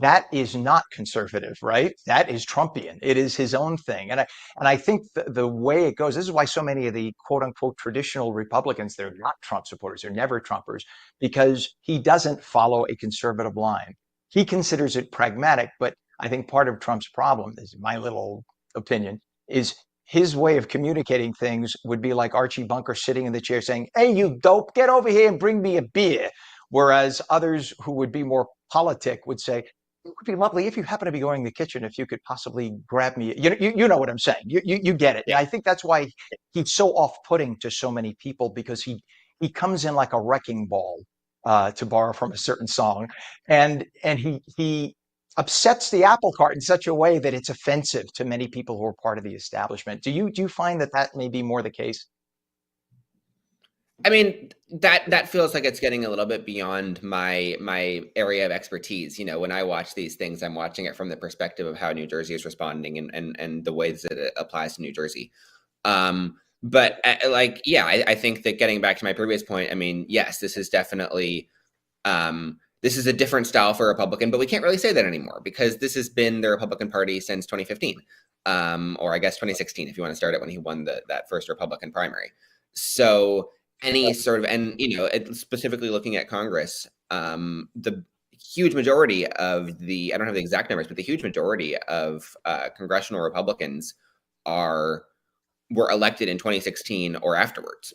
That is not conservative, right? That is Trumpian. It is his own thing. And I think the way it goes, this is why so many of the quote unquote traditional Republicans, they're not Trump supporters. They're never Trumpers, because he doesn't follow a conservative line. He considers it pragmatic, but I think part of Trump's problem, this is my little opinion, is his way of communicating things would be like Archie Bunker sitting in the chair saying, "Hey, you dope, get over here and bring me a beer." Whereas others who would be more politic would say, It would be lovely if you happen to be going in the kitchen, if you could possibly grab me. You know what I'm saying. You get it. Yeah. I think that's why he's so off-putting to so many people because he comes in like a wrecking ball, to borrow from a certain song, and he upsets the apple cart in such a way that it's offensive to many people who are part of the establishment. Do you find that that may be more the case? I mean, that feels like it's getting a little bit beyond my area of expertise. When I watch these things, I'm watching it from the perspective of how New Jersey is responding and the ways that it applies to New Jersey. But like, yeah, I think that getting back to my previous point, I mean, yes, this is definitely this is a different style for a Republican, but we can't really say that anymore because this has been the Republican Party since 2015, or I guess 2016 if you want to start it when he won that first Republican primary. So any sort of, and specifically looking at Congress, the huge majority of I don't have the exact numbers, but the huge majority of congressional Republicans were elected in 2016 or afterwards,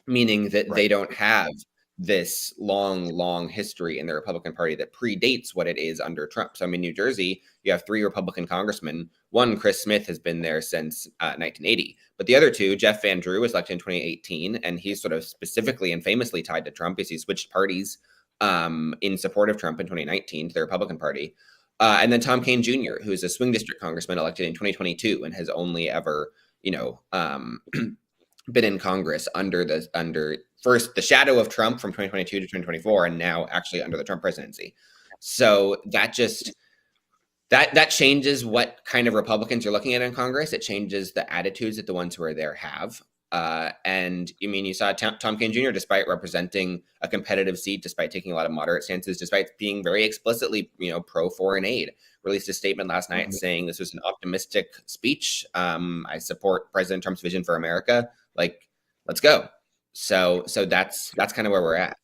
meaning that Right. they don't have this long history in the Republican Party that predates what it is under Trump. So, I mean, New Jersey, you have 3 Republican congressmen. One, Chris Smith, has been there since 1980. But the other 2, Jeff Van Drew was elected in 2018, and he's sort of specifically and famously tied to Trump as he switched parties in support of Trump in 2019 to the Republican Party. And then Tom Kaine Jr., who is a swing district congressman elected in 2022 and has only ever, been in Congress under first the shadow of Trump from 2022 to 2024, and now actually under the Trump presidency. So that changes what kind of Republicans you're looking at in Congress. It changes the attitudes that the ones who are there have. And I mean, you saw Tom Kaine Jr., despite representing a competitive seat, despite taking a lot of moderate stances, despite being very explicitly, pro foreign aid, released a statement last night saying this was an optimistic speech. I support President Trump's vision for America. Like, let's go. So that's kind of where we're at.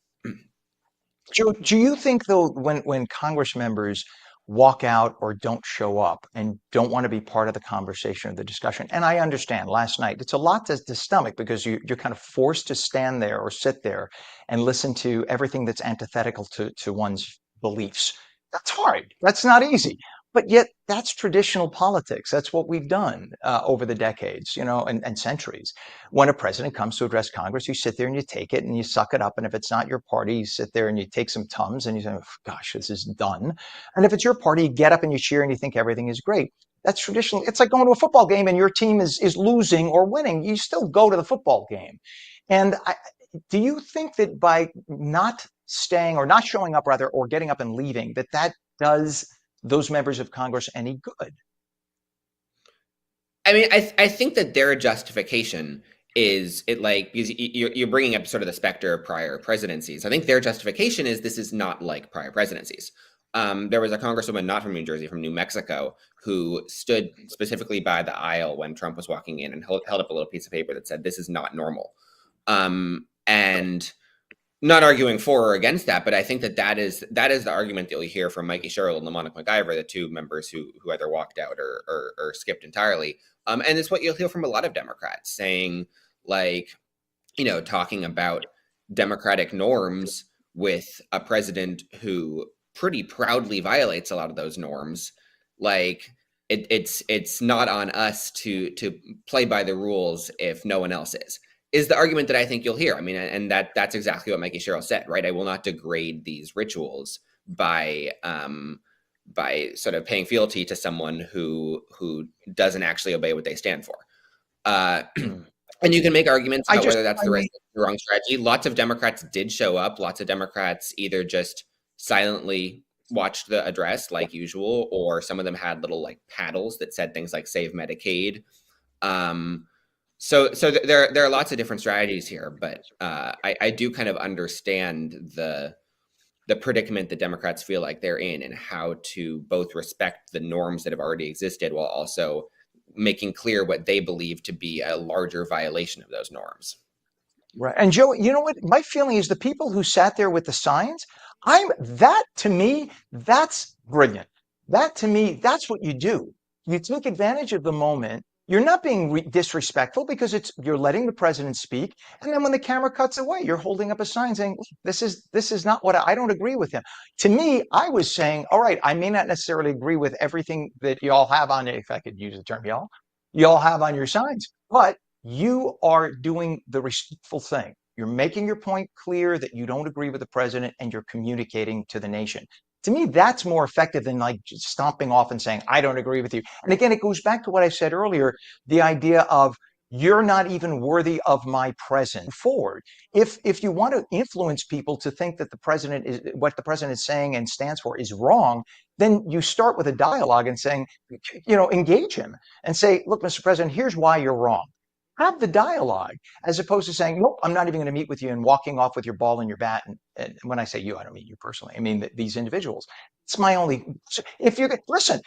Do you think though, when Congress members walk out or don't show up and don't want to be part of the conversation or the discussion, and I understand last night it's a lot to stomach because you're kind of forced to stand there or sit there and listen to everything that's antithetical to one's beliefs. That's hard. That's not easy. But yet, that's traditional politics. That's what we've done over the decades, and centuries. When a president comes to address Congress, you sit there and you take it and you suck it up. And if it's not your party, you sit there and you take some Tums and you say, oh, gosh, this is done. And if it's your party, you get up and you cheer and you think everything is great. That's traditional. It's like going to a football game and your team is losing or winning. You still go to the football game. And do you think that by not staying or not showing up, rather, or getting up and leaving, that does those members of Congress any good? I mean, I think that their justification is because you're bringing up sort of the specter of prior presidencies. I think their justification is this is not like prior presidencies. There was a congresswoman not from New Jersey, from New Mexico, who stood specifically by the aisle when Trump was walking in and held up a little piece of paper that said, "This is not normal." And not arguing for or against that, but I think that is the argument that you'll hear from Mikey Sherrill and Lamonic MacIver, the 2 members who either walked out or skipped entirely. And it's what you'll hear from a lot of Democrats saying, like, talking about democratic norms with a president who pretty proudly violates a lot of those norms. Like, it's not on us to play by the rules if no one else is the argument that I think you'll hear. I mean, and that's exactly what Mikey Sherrill said, right? I will not degrade these rituals by sort of paying fealty to someone who doesn't actually obey what they stand for. And you can make arguments about whether that's the right or wrong strategy. Lots of Democrats did show up. Lots of Democrats either just silently watched the address like usual, or some of them had little like paddles that said things like "Save Medicaid." So there are lots of different strategies here, but I do kind of understand the predicament that Democrats feel like they're in, and how to both respect the norms that have already existed while also making clear what they believe to be a larger violation of those norms. Right. And Joe, you know what? My feeling is the people who sat there with the signs, to me, that's brilliant. That to me, that's what you do. You take advantage of the moment. You're not being disrespectful because you're letting the president speak, and then when the camera cuts away, you're holding up a sign saying, "This is not what I don't agree with him." To me, I was saying, "All right, I may not necessarily agree with everything that y'all have on it, if I could use the term y'all have on your signs, but you are doing the respectful thing. You're making your point clear that you don't agree with the president, and you're communicating to the nation." To me, that's more effective than like just stomping off and saying, "I don't agree with you." And again, it goes back to what I said earlier, the idea of you're not even worthy of my presence forward. If you want to influence people to think that the president is what the president is saying and stands for is wrong, then you start with a dialogue and saying, engage him and say, "Look, Mr. President, here's why you're wrong." Have the dialogue as opposed to saying, "Nope, I'm not even going to meet with you," and walking off with your ball and your bat. And when I say you, I don't mean you personally. I mean these individuals. It's my only. If you listen,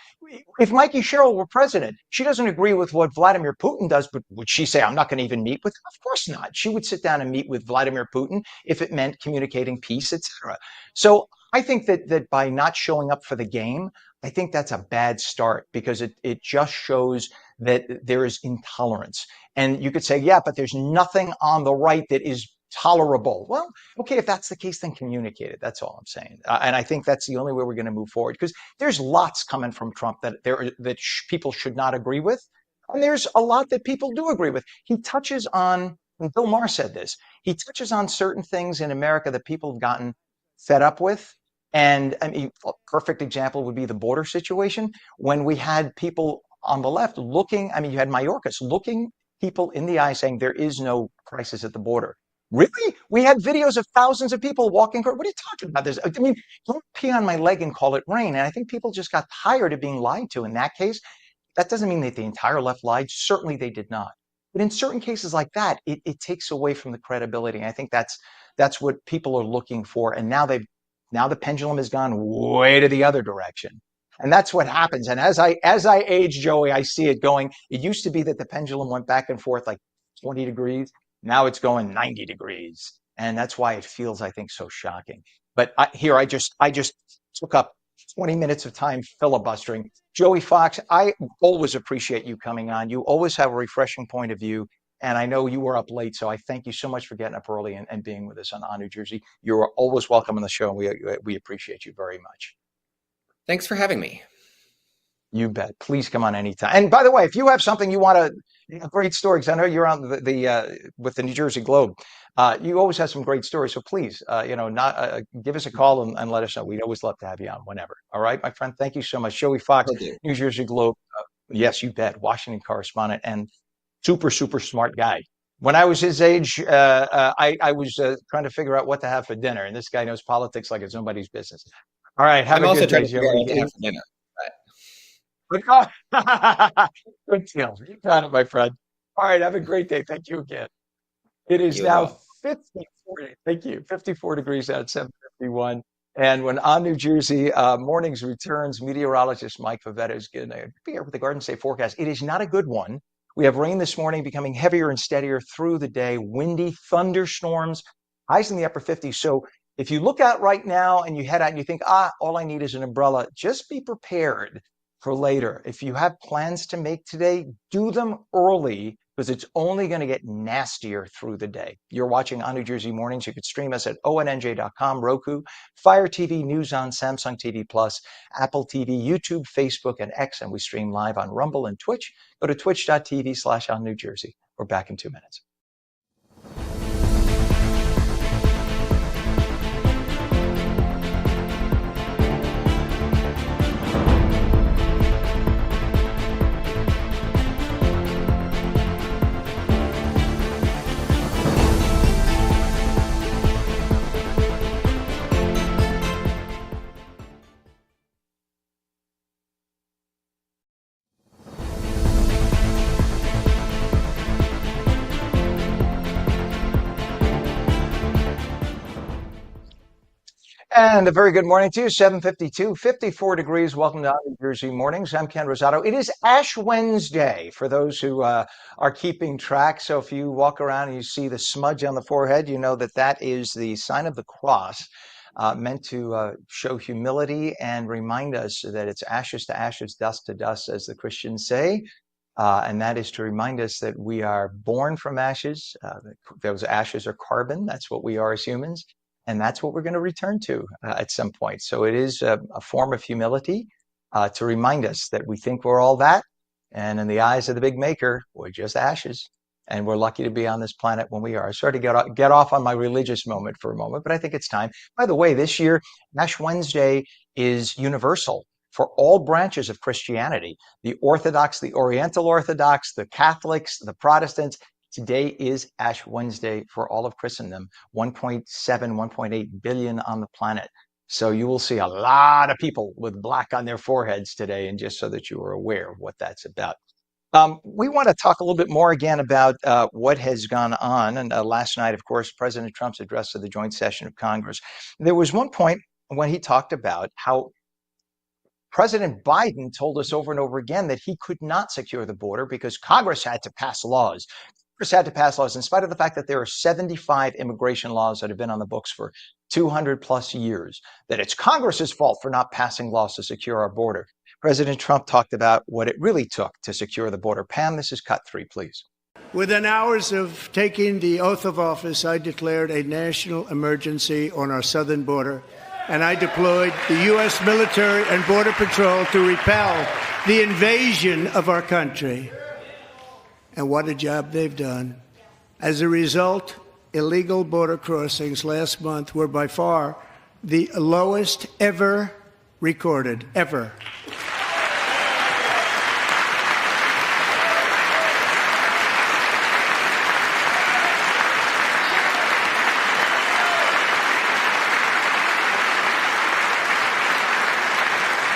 if Mikey Sherrill were president, she doesn't agree with what Vladimir Putin does, but would she say, "I'm not going to even meet with him"? Of course not. She would sit down and meet with Vladimir Putin if it meant communicating peace, etc. So I think that by not showing up for the game, I think that's a bad start because it just shows that there is intolerance. And you could say, "Yeah, but there's nothing on the right that is tolerable." Well, okay, if that's the case, then communicate it. That's all I'm saying. And I think that's the only way we're going to move forward because there's lots coming from Trump that people should not agree with. And there's a lot that people do agree with. He touches on, and Bill Maher said this, he touches on certain things in America that people have gotten fed up with. And I mean, a perfect example would be the border situation when we had people on the left looking, I mean, you had Mayorkas looking people in the eye saying there is no crisis at the border. Really? We had videos of thousands of people walking. What are you talking about? This, I mean, don't pee on my leg and call it rain. And I think people just got tired of being lied to in that case. That doesn't mean that the entire left lied. Certainly they did not. But in certain cases like that, it takes away from the credibility. And I think that's what people are looking for. And now the pendulum has gone way to the other direction. And that's what happens. And as I age, Joey, I see it going. It used to be that the pendulum went back and forth like 20 degrees. Now it's going 90 degrees. And that's why it feels, I think, so shocking. But I just took up 20 minutes of time filibustering. Joey Fox, I always appreciate you coming on. You always have a refreshing point of view. And I know you were up late, so I thank you so much for getting up early and being with us on New Jersey. You are always welcome on the show, and we appreciate you very much. Thanks for having me. You bet. Please come on anytime. And by the way, if you have something you want to, great story, because I know you're on with the New Jersey Globe. You always have some great stories. So please, give us a call and let us know. We'd always love to have you on whenever. All right, my friend. Thank you so much. Joey Fox, New Jersey Globe. Yes, you bet. Washington correspondent and super, super smart guy. When I was his age, I was trying to figure out what to have for dinner. And this guy knows politics like it's nobody's business. All right. Have I'm a also good trying day, to figure out Joey. what to have for dinner. Good deal. You got it, my friend. All right. Have a great day. Thank you again. It is You as now well. 54. Thank you. 54 degrees out, 7:51. And when New Jersey Mornings returns, meteorologist Mike Favetta is going to be here with the Garden State forecast. It is not a good one. We have rain this morning becoming heavier and steadier through the day, windy thunderstorms, highs in the upper 50s. So if you look out right now and you head out and you think, all I need is an umbrella, just be prepared for later. If you have plans to make today, do them early because it's only going to get nastier through the day. You're watching On New Jersey Mornings. You could stream us at ONNJ.com, Roku, Fire TV, News on, Samsung TV Plus, Apple TV, YouTube, Facebook, and X. And we stream live on Rumble and Twitch. Go to twitch.tv/On New Jersey. We're back in 2 minutes. And a very good morning to you. 7:52, 54 degrees. Welcome to New Jersey Mornings. I'm Ken Rosato. It is Ash Wednesday for those who are keeping track. So if you walk around and you see the smudge on the forehead, you know that is the sign of the cross, meant to show humility and remind us that it's ashes to ashes, dust to dust, as the Christians say. and that is to remind us that we are born from ashes. Those ashes are carbon. That's what we are as humans, and that's what we're going to return to at some point. So it is a form of humility to remind us that we think we're all that, and in the eyes of the big maker, we're just ashes. And we're lucky to be on this planet when we are. Sorry to get off on my religious moment for a moment, but I think it's time. By the way, this year, Ash Wednesday is universal for all branches of Christianity, the Orthodox, the Oriental Orthodox, the Catholics, the Protestants. Today is Ash Wednesday for all of Christendom, 1.7, 1.8 billion on the planet. So you will see a lot of people with black on their foreheads today, and just so that you are aware of what that's about. We want to talk a little bit more again about what has gone on. And last night, of course, President Trump's address to the joint session of Congress. There was one point when he talked about how President Biden told us over and over again that he could not secure the border because Congress had to pass laws. Congress had to pass laws in spite of the fact that there are 75 immigration laws that have been on the books for 200 plus years, that it's Congress's fault for not passing laws to secure our border. President Trump talked about what it really took to secure the border. Pam, this is cut 3, please. Within hours of taking the oath of office, I declared a national emergency on our southern border, and I deployed the U.S. military and Border Patrol to repel the invasion of our country. And what a job they've done. As a result, illegal border crossings last month were by far the lowest ever recorded, ever.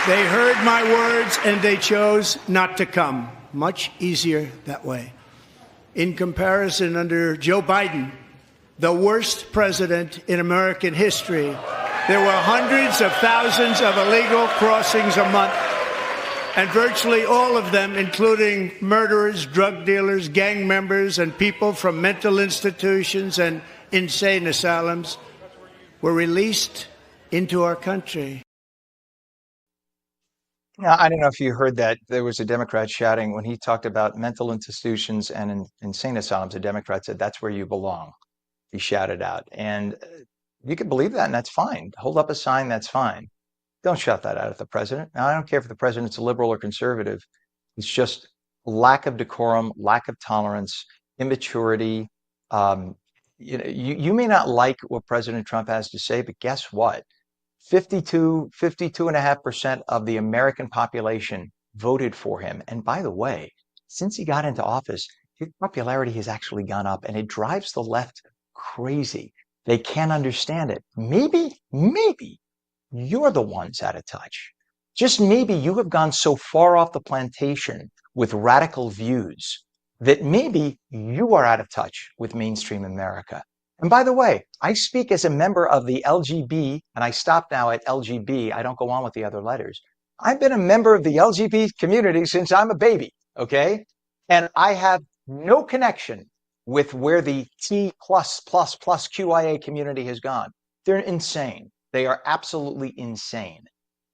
They heard my words and they chose not to come. Much easier that way. In comparison, under Joe Biden, the worst president in American history, there were hundreds of thousands of illegal crossings a month, and virtually all of them, including murderers, drug dealers, gang members, and people from mental institutions and insane asylums, were released into our country. Now, I don't know if you heard that. There was a Democrat shouting when he talked about mental institutions and insane asylums. A Democrat said, "That's where you belong." He shouted out. And you can believe that, and that's fine. Hold up a sign, that's fine. Don't shout that out at the president. Now, I don't care if the president's a liberal or conservative. It's just lack of decorum, lack of tolerance, immaturity. You may not like what President Trump has to say, but guess what? 52.5% of the American population voted for him. And by the way, since he got into office, his popularity has actually gone up, and it drives the left crazy. They can't understand it. Maybe you're the ones out of touch. Just maybe you have gone so far off the plantation with radical views that maybe you are out of touch with mainstream America. And by the way, I speak as a member of the LGB, and I stop now at LGB. I don't go on with the other letters. I've been a member of the LGB community since I'm a baby, okay? And I have no connection with where the T+++ QIA community has gone. They're insane. They are absolutely insane.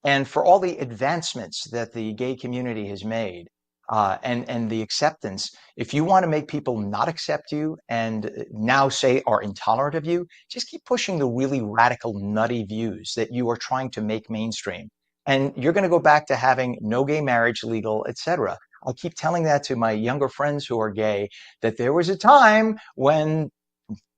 And for all the advancements that the gay community has made, and the acceptance, if you want to make people not accept you and now say are intolerant of you, just keep pushing the really radical, nutty views that you are trying to make mainstream. And you're going to go back to having no gay marriage legal, etc. I'll keep telling that to my younger friends who are gay, that there was a time when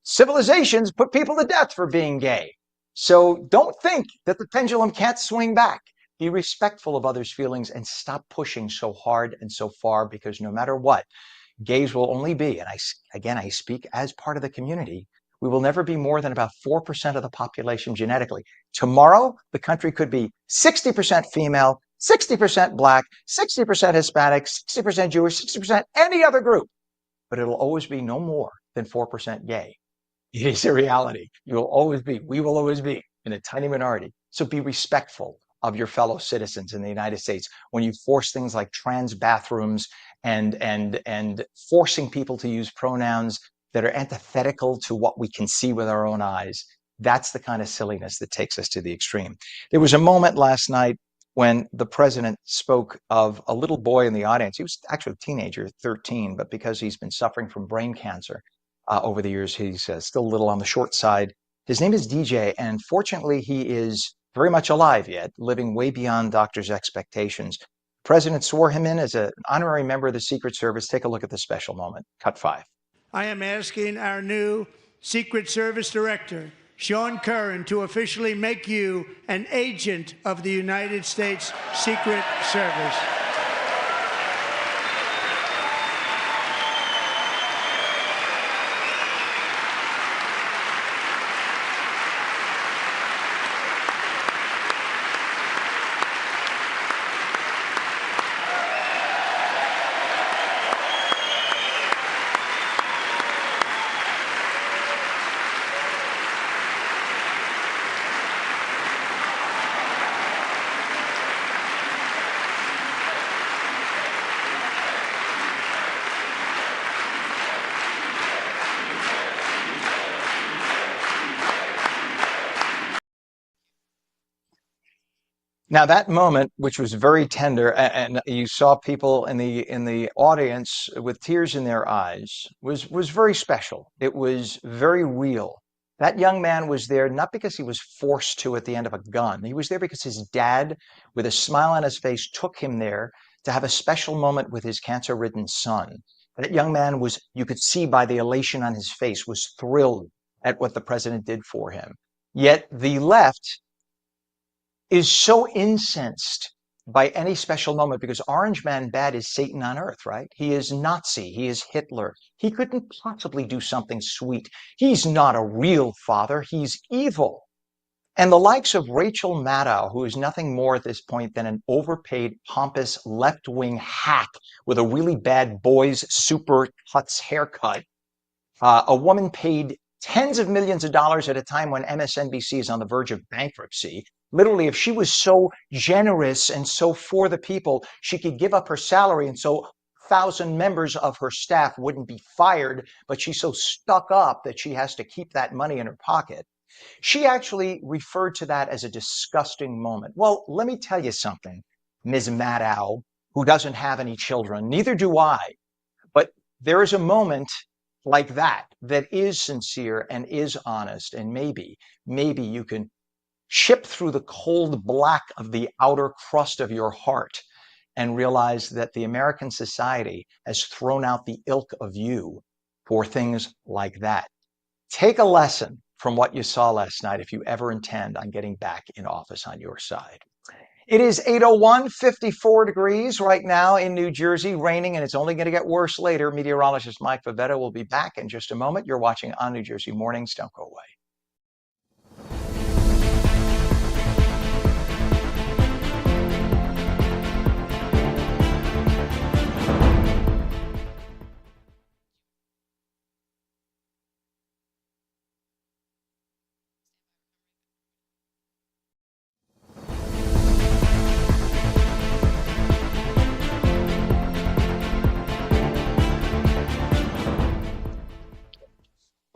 civilizations put people to death for being gay. So don't think that the pendulum can't swing back. Be respectful of others' feelings and stop pushing so hard and so far, because no matter what, gays will only be, and I speak as part of the community, we will never be more than about 4% of the population genetically. Tomorrow, the country could be 60% female, 60% black, 60% Hispanic, 60% Jewish, 60% any other group, but it'll always be no more than 4% gay. It is a reality. We will always be in a tiny minority. So be respectful of your fellow citizens in the United States when you force things like trans bathrooms and forcing people to use pronouns that are antithetical to what we can see with our own eyes. That's the kind of silliness that takes us to the extreme. There was a moment last night when the president spoke of a little boy in the audience. He was actually a teenager, 13, but because he's been suffering from brain cancer over the years, he's still a little on the short side. His name is DJ, and fortunately, he is very much alive yet, living way beyond doctors' expectations. The president swore him in as an honorary member of the Secret Service. Take a look at the special moment. Cut 5. I am asking our new Secret Service Director, Sean Curran, to officially make you an agent of the United States Secret Service. Now that moment, which was very tender, and you saw people in the audience with tears in their eyes, was very special. It was very real. That young man was there not because he was forced to at the end of a gun. He was there because his dad, with a smile on his face, took him there to have a special moment with his cancer-ridden son. That young man was, you could see by the elation on his face, was thrilled at what the president did for him. Yet the left is so incensed by any special moment because Orange Man Bad is Satan on earth, right? He is Nazi. He is Hitler. He couldn't possibly do something sweet. He's not a real father. He's evil. And the likes of Rachel Maddow, who is nothing more at this point than an overpaid, pompous left-wing hack with a really bad boys super cuts haircut, a woman paid tens of millions of dollars at a time when MSNBC is on the verge of bankruptcy. Literally, if she was so generous and so for the people, she could give up her salary and so 1,000 members of her staff wouldn't be fired, but she's so stuck up that she has to keep that money in her pocket. She actually referred to that as a disgusting moment. Well, let me tell you something, Ms. Maddow, who doesn't have any children, neither do I, but there is a moment like that that is sincere and is honest, and maybe you can chip through the cold black of the outer crust of your heart and realize that the American society has thrown out the ilk of you for things like that. Take a lesson from what you saw last night if you ever intend on getting back in office on your side. It is 8:01, 54 degrees right now in New Jersey, raining, and it's only going to get worse later. Meteorologist Mike Favetta will be back in just a moment. You're watching ONNJ Mornings. Don't go away.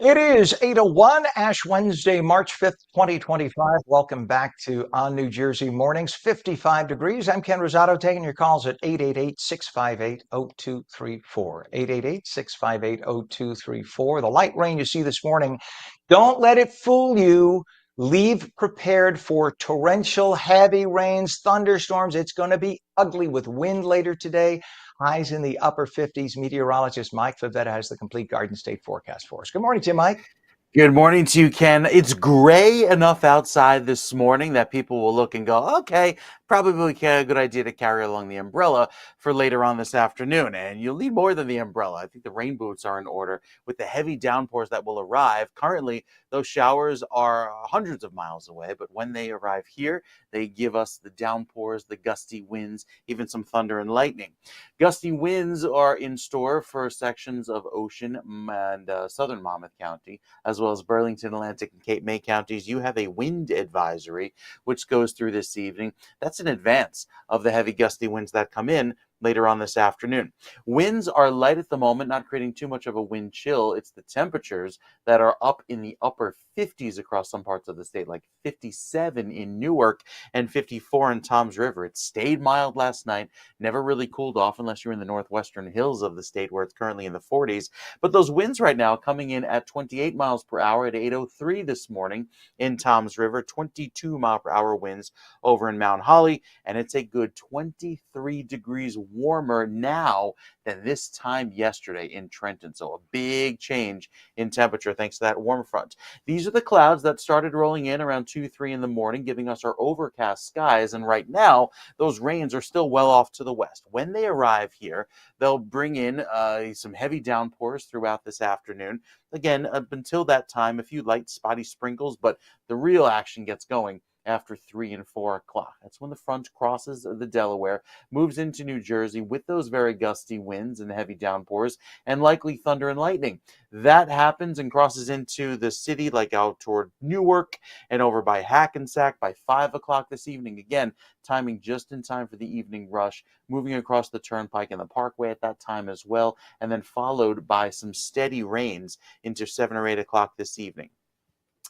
It is 8:01, Ash Wednesday, March 5th, 2025. Welcome back to ONNJ Mornings, 55 degrees. I'm Ken Rosato, taking your calls at 888-658-0234. 888-658-0234. The light rain you see this morning, don't let it fool you. Leave prepared for torrential, heavy rains, thunderstorms. It's going to be ugly with wind later today. Highs in the upper 50s. Meteorologist Mike Favetta has the complete Garden State forecast for us. Good morning to you, Mike. Good morning to you, Ken. It's gray enough outside this morning that people will look and go, okay, probably a good idea to carry along the umbrella for later on this afternoon. And you'll need more than the umbrella. I think the rain boots are in order with the heavy downpours that will arrive. Currently, those showers are hundreds of miles away, but when they arrive here, they give us the downpours, the gusty winds, even some thunder and lightning. Gusty winds are in store for sections of Ocean and southern Monmouth County, as well as Burlington, Atlantic, and Cape May counties. You have a wind advisory, which goes through this evening. That's in advance of the heavy gusty winds that come in later on this afternoon. Winds are light at the moment, not creating too much of a wind chill. It's the temperatures that are up in the upper 50s across some parts of the state, like 57 in Newark and 54 in Toms River. It stayed mild last night, never really cooled off unless you're in the northwestern hills of the state where it's currently in the 40s. But those winds right now coming in at 28 miles per hour at 8:03 this morning in Toms River, 22 mile per hour winds over in Mount Holly, and it's a good 23 degrees warmer now than this time yesterday in Trenton. So a big change in temperature thanks to that warm front. These are the clouds that started rolling in around 2, 3 in the morning, giving us our overcast skies. And right now, those rains are still well off to the west. When they arrive here, they'll bring in some heavy downpours throughout this afternoon. Again, up until that time, a few light spotty sprinkles, but the real action gets going after 3 and 4 o'clock. That's when the front crosses the Delaware, moves into New Jersey with those very gusty winds and heavy downpours, and likely thunder and lightning. That happens and crosses into the city, like out toward Newark and over by Hackensack by 5 o'clock this evening. Again, timing just in time for the evening rush, moving across the Turnpike and the Parkway at that time as well, and then followed by some steady rains into 7 or 8 o'clock this evening.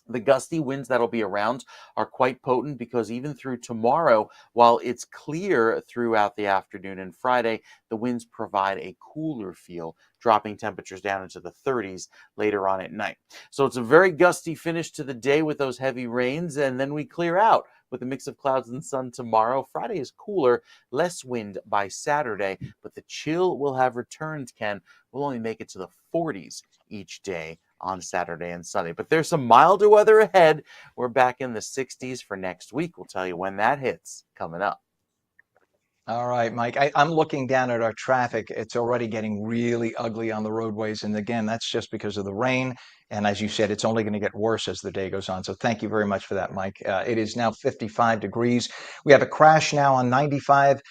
The gusty winds that'll be around are quite potent because even through tomorrow, while it's clear throughout the afternoon and Friday, the winds provide a cooler feel, dropping temperatures down into the 30s later on at night. So it's a very gusty finish to the day with those heavy rains, and then we clear out with a mix of clouds and sun tomorrow. Friday is cooler, less wind by Saturday, but the chill will have returned, Ken. We'll only make it to the 40s each day on Saturday and Sunday. But there's some milder weather ahead. We're back in the 60s for next week. We'll tell you when that hits coming up. All right, Mike. I'm looking down at our traffic. It's already getting really ugly on the roadways. And again, that's just because of the rain. And as you said, it's only going to get worse as the day goes on. So thank you very much for that, Mike. It is now 55 degrees. We have a crash now on 95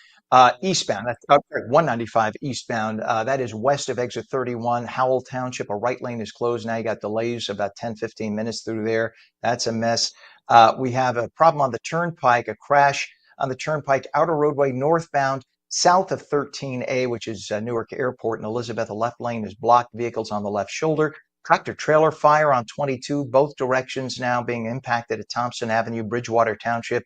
eastbound. That's 195 eastbound. That is west of exit 31, Howell Township. A right lane is closed. Now you got delays about 10, 15 minutes through there. That's a mess. We have a problem on the Turnpike, a crash on the Turnpike outer roadway northbound south of 13A, which is Newark Airport and Elizabeth. The left lane is blocked, vehicles on the left shoulder. Tractor trailer fire on 22, both directions now being impacted at Thompson Avenue, Bridgewater Township.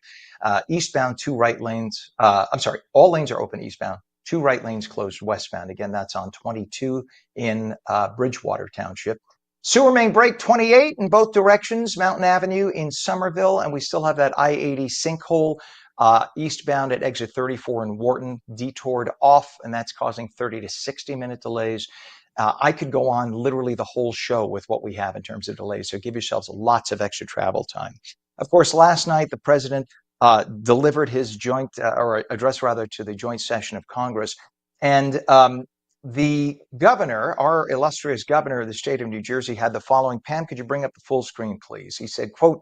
Eastbound, 2 right lanes. All lanes are open eastbound. 2 right lanes closed westbound. Again, that's on 22 in Bridgewater Township. Sewer main break 28 in both directions, Mountain Avenue in Somerville, and we still have that I-80 sinkhole eastbound at exit 34 in Wharton, detoured off, and that's causing 30 to 60-minute delays. I could go on literally the whole show with what we have in terms of delays, so give yourselves lots of extra travel time. Of course, last night, the president delivered his or address rather, to the joint session of Congress, and the governor, our illustrious governor of the state of New Jersey, had the following. Pam, could you bring up the full screen, please? He said, quote,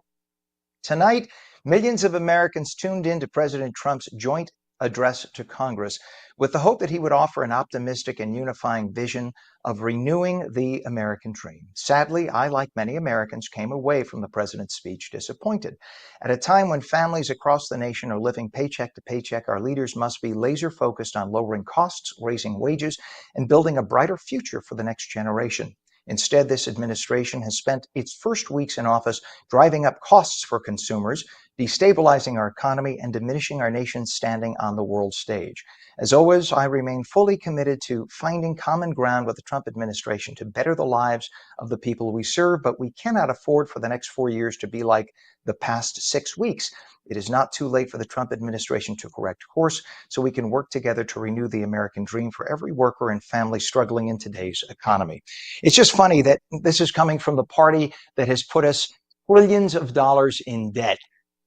"Tonight, millions of Americans tuned in to President Trump's joint address to Congress with the hope that he would offer an optimistic and unifying vision of renewing the American dream. Sadly, I, like many Americans, came away from the president's speech disappointed. At a time when families across the nation are living paycheck to paycheck, our leaders must be laser focused on lowering costs, raising wages, and building a brighter future for the next generation. Instead, this administration has spent its first weeks in office driving up costs for consumers, destabilizing our economy, and diminishing our nation's standing on the world stage. As always, I remain fully committed to finding common ground with the Trump administration to better the lives of the people we serve, but we cannot afford for the next 4 years to be like the past 6 weeks. It is not too late for the Trump administration to correct course so we can work together to renew the American dream for every worker and family struggling in today's economy." It's just funny that this is coming from the party that has put us trillions of dollars in debt.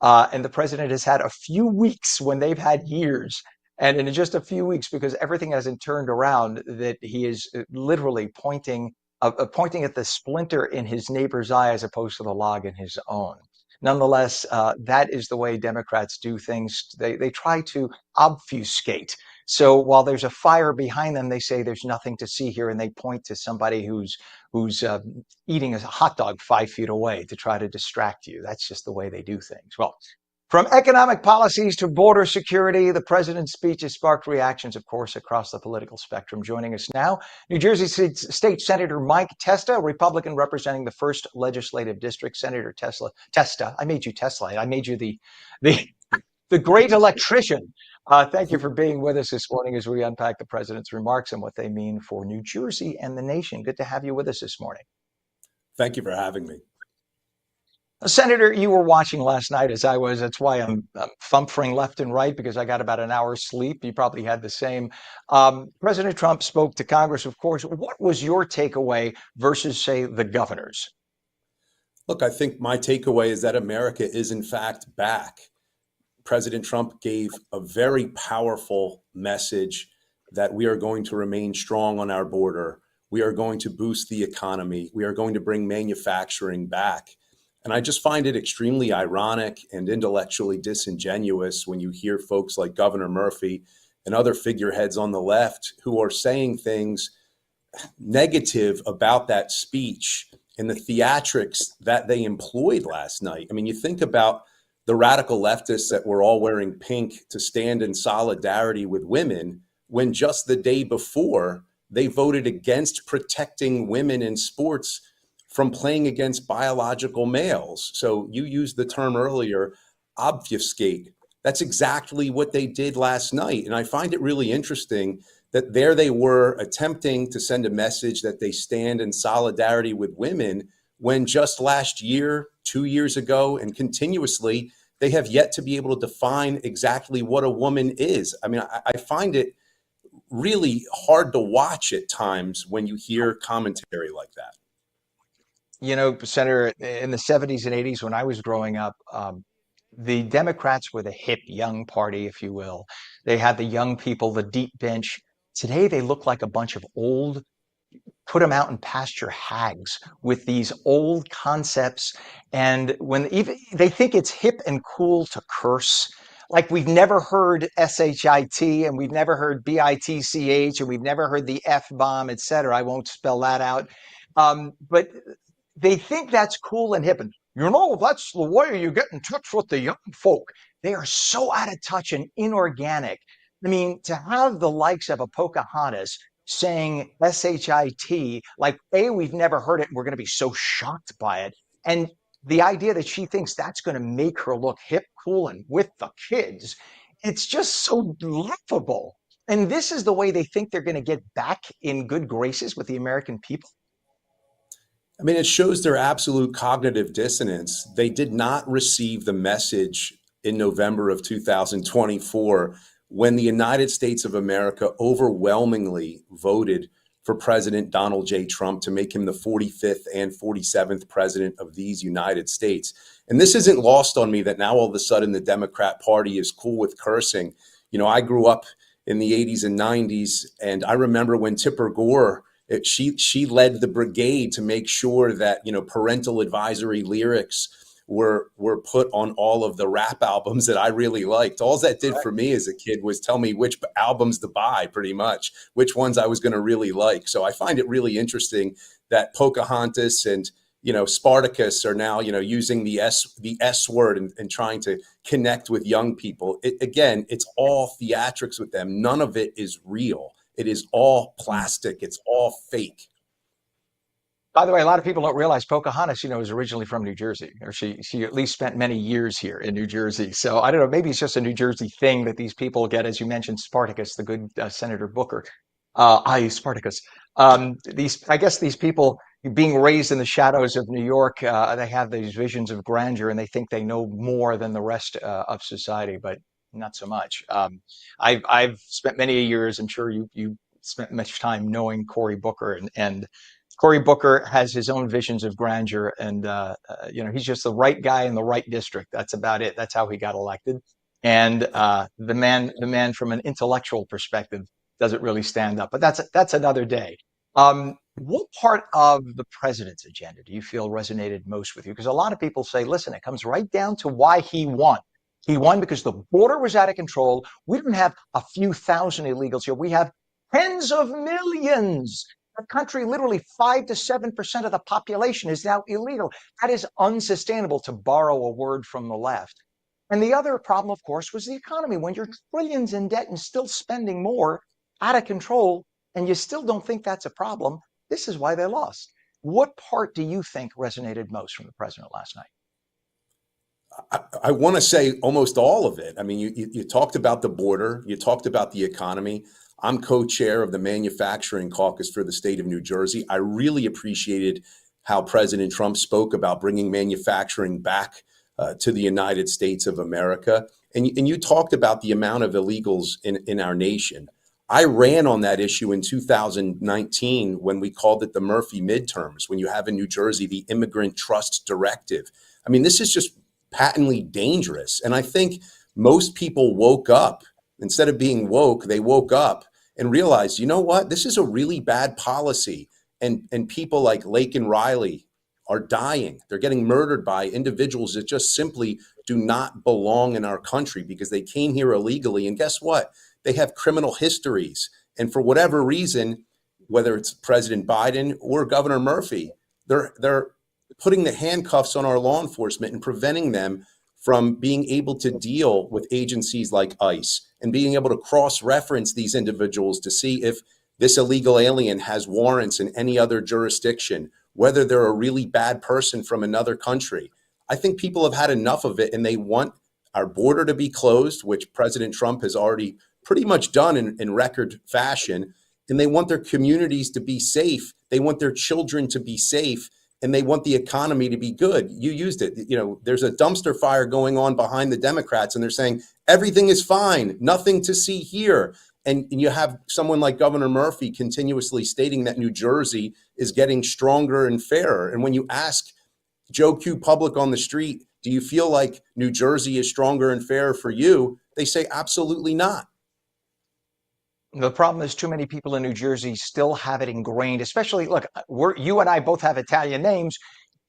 And the president has had a few weeks when they've had years. And in just a few weeks, because everything hasn't turned around, that he is literally pointing at the splinter in his neighbor's eye as opposed to the log in his own. Nonetheless, that is the way Democrats do things. They try to obfuscate. So while there's a fire behind them, they say there's nothing to see here, and they point to somebody who's eating a hot dog 5 feet away to try to distract you. That's just the way they do things. Well, From economic policies to border security, the president's speech has sparked reactions, of course, across the political spectrum. Joining us now, New Jersey State Senator Mike Testa, a Republican representing the first legislative district. Senator Testa, I made you Tesla. I made you the the great electrician. Thank you for being with us this morning as we unpack the president's remarks and what they mean for New Jersey and the nation. Good to have you with us this morning. Thank you for having me. Senator, you were watching last night as I was. That's why I'm thumphing left and right because I got about an hour's sleep. You probably had the same. President Trump spoke to Congress, of course. What was your takeaway versus, say, the governor's? Look, I think my takeaway is that America is in fact back. President Trump gave a very powerful message that we are going to remain strong on our border. We are going to boost the economy. We are going to bring manufacturing back. And I just find it extremely ironic and intellectually disingenuous when you hear folks like Governor Murphy and other figureheads on the left who are saying things negative about that speech and the theatrics that they employed last night. I mean, you think about the radical leftists that were all wearing pink to stand in solidarity with women when just the day before they voted against protecting women in sports from playing against biological males. So you used the term earlier, obfuscate. That's exactly what they did last night. And I find it really interesting that there they were attempting to send a message that they stand in solidarity with women when just last year, 2 years ago, and continuously, they have yet to be able to define exactly what a woman is. I mean, I find it really hard to watch at times when you hear commentary like that. You know, Senator, in the 70s and 80s, when I was growing up, the Democrats were the hip young party, if you will. They had the young people, the deep bench. Today, they look like a bunch of old, put them out in pasture hags with these old concepts. And when even they think it's hip and cool to curse, like we've never heard shit and we've never heard bitch and we've never heard the f bomb, etc. I won't spell that out. But they think that's cool and hip. And that's the way you get in touch with the young folk. They are so out of touch and inorganic. I mean, to have the likes of a Pocahontas saying shit, like, A, we've never heard it. And we're going to be so shocked by it. And the idea that she thinks that's going to make her look hip, cool, and with the kids, it's just so laughable. And this is the way they think they're going to get back in good graces with the American people. I mean, it shows their absolute cognitive dissonance. They did not receive the message in November of 2024 when the United States of America overwhelmingly voted for President Donald J. Trump to make him the 45th and 47th president of these United States. And this isn't lost on me that now all of a sudden the Democrat Party is cool with cursing. You know, I grew up in the 80s and 90s, and I remember when Tipper Gore, she led the brigade to make sure that, you know, parental advisory lyrics were put on all of the rap albums that I really liked. All that did for me as a kid was tell me which albums to buy, pretty much, which ones I was going to really like. So I find it really interesting that Pocahontas and, you know, Spartacus are now, you know, using the S word and trying to connect with young people. Again, it's all theatrics with them. None of it is real. It is all plastic. It's all fake. By the way, a lot of people don't realize Pocahontas, you know, is originally from New Jersey, or she at least spent many years here in New Jersey. So I don't know, maybe it's just a New Jersey thing that these people get, as you mentioned, Spartacus, the good Senator Booker, Spartacus. I guess these people being raised in the shadows of New York, they have these visions of grandeur, and they think they know more than the rest of society, but not so much. I've spent many years. I'm sure you spent much time knowing Cory Booker, and Cory Booker has his own visions of grandeur, and you know, he's just the right guy in the right district. That's about it. That's how he got elected. And the man from an intellectual perspective doesn't really stand up. But that's another day. What part of the president's agenda do you feel resonated most with you? Because a lot of people say, listen, it comes right down to why he won. He won because the border was out of control. We didn't have a few thousand illegals here. We have tens of millions. The country, literally 5 to 7% of the population is now illegal. That is unsustainable, to borrow a word from the left. And the other problem, of course, was the economy. When you're trillions in debt and still spending more out of control, and you still don't think that's a problem, this is why they lost. What part do you think resonated most from the president last night? I want to say almost all of it. I mean, you talked about the border, you talked about the economy. I'm co-chair of the manufacturing caucus for the state of New Jersey. I really appreciated how President Trump spoke about bringing manufacturing back to the United States of America. And you talked about the amount of illegals in our nation. I ran on that issue in 2019 when we called it the Murphy midterms, when you have in New Jersey the Immigrant Trust Directive. I mean, this is just patently dangerous. And I think most people woke up. Instead of being woke, they woke up and realized, you know what, this is a really bad policy. And people like Laken Riley are dying. They're getting murdered by individuals that just simply do not belong in our country because they came here illegally. And guess what? They have criminal histories. And for whatever reason, whether it's President Biden or Governor Murphy, they're putting the handcuffs on our law enforcement and preventing them from being able to deal with agencies like ICE and being able to cross-reference these individuals to see if this illegal alien has warrants in any other jurisdiction, whether they're a really bad person from another country. I think people have had enough of it, and they want our border to be closed, which President Trump has already pretty much done in record fashion. And they want their communities to be safe. They want their children to be safe. And they want the economy to be good. You used it. You know, there's a dumpster fire going on behind the Democrats, and they're saying everything is fine, nothing to see here. And you have someone like Governor Murphy continuously stating that New Jersey is getting stronger and fairer. And when you ask Joe Q public on the street, do you feel like New Jersey is stronger and fairer for you? They say absolutely not. The problem is too many people in New Jersey still have it ingrained, especially, look, you and I both have Italian names.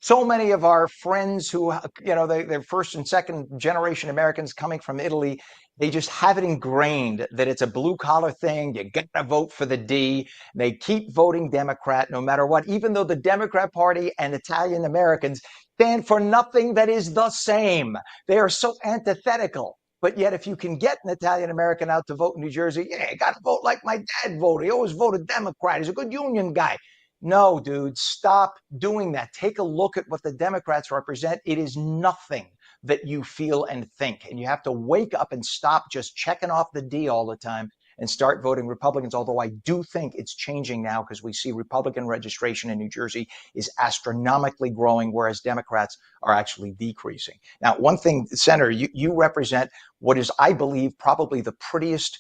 So many of our friends who, they're first and second generation Americans coming from Italy, they just have it ingrained that it's a blue collar thing. You got to vote for the D. They keep voting Democrat no matter what, even though the Democrat Party and Italian Americans stand for nothing that is the same. They are so antithetical. But yet, if you can get an Italian American out to vote in New Jersey, yeah, you got to vote like my dad voted. He always voted Democrat. He's a good union guy. No, dude, stop doing that. Take a look at what the Democrats represent. It is nothing that you feel and think. And you have to wake up and stop just checking off the D all the time and start voting Republicans. Although I do think it's changing now because we see Republican registration in New Jersey is astronomically growing, whereas Democrats are actually decreasing. Now, one thing, Senator, you represent what is, I believe, probably the prettiest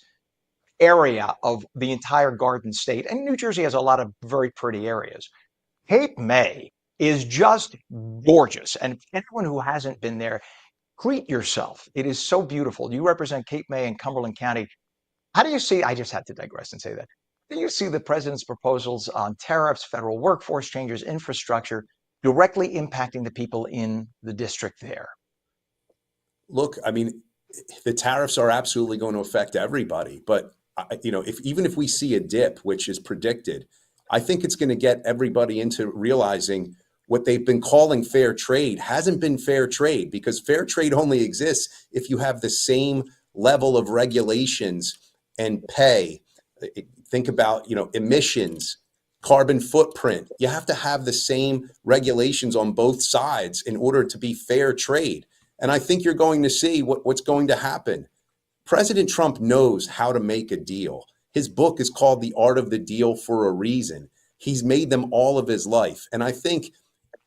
area of the entire Garden State. And New Jersey has a lot of very pretty areas. Cape May is just gorgeous. And anyone who hasn't been there, treat yourself. It is so beautiful. You represent Cape May and Cumberland County. How do you see, I just had to digress and say that. Do you see the president's proposals on tariffs, federal workforce changes, infrastructure directly impacting the people in the district there? Look, I mean, the tariffs are absolutely going to affect everybody. But, even if we see a dip, which is predicted, I think it's going to get everybody into realizing what they've been calling fair trade hasn't been fair trade, because fair trade only exists if you have the same level of regulations and pay. Think about, emissions, carbon footprint. You have to have the same regulations on both sides in order to be fair trade. And I think you're going to see what's going to happen. President Trump knows how to make a deal. His book is called The Art of the Deal for a reason. He's made them all of his life. And I think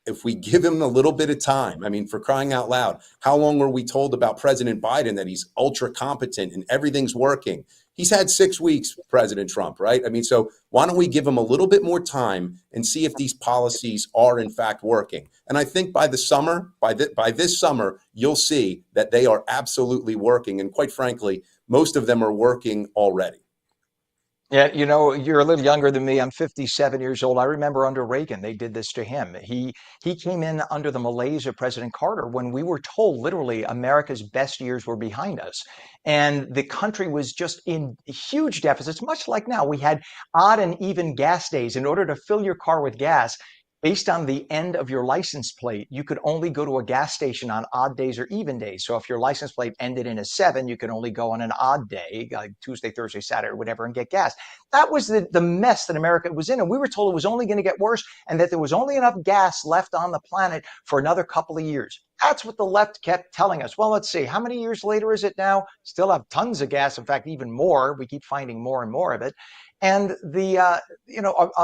if we give him a little bit of time, I mean, for crying out loud, how long were we told about President Biden that he's ultra competent and everything's working? He's had 6 weeks, President Trump, right? I mean, so why don't we give him a little bit more time and see if these policies are in fact working? And I think by the summer, by this summer, you'll see that they are absolutely working. And quite frankly, most of them are working already. Yeah, you're a little younger than me. I'm 57 years old. I remember under Reagan, they did this to him. He came in under the malaise of President Carter when we were told literally America's best years were behind us. And the country was just in huge deficits, much like now. We had odd and even gas days. In order to fill your car with gas, based on the end of your license plate, you could only go to a gas station on odd days or even days. So if your license plate ended in a 7, you could only go on an odd day, like Tuesday, Thursday, Saturday, whatever, and get gas. That was the mess that America was in. And we were told it was only going to get worse and that there was only enough gas left on the planet for another couple of years. That's what the left kept telling us. Well, let's see. How many years later is it now? Still have tons of gas. In fact, even more. We keep finding more and more of it. And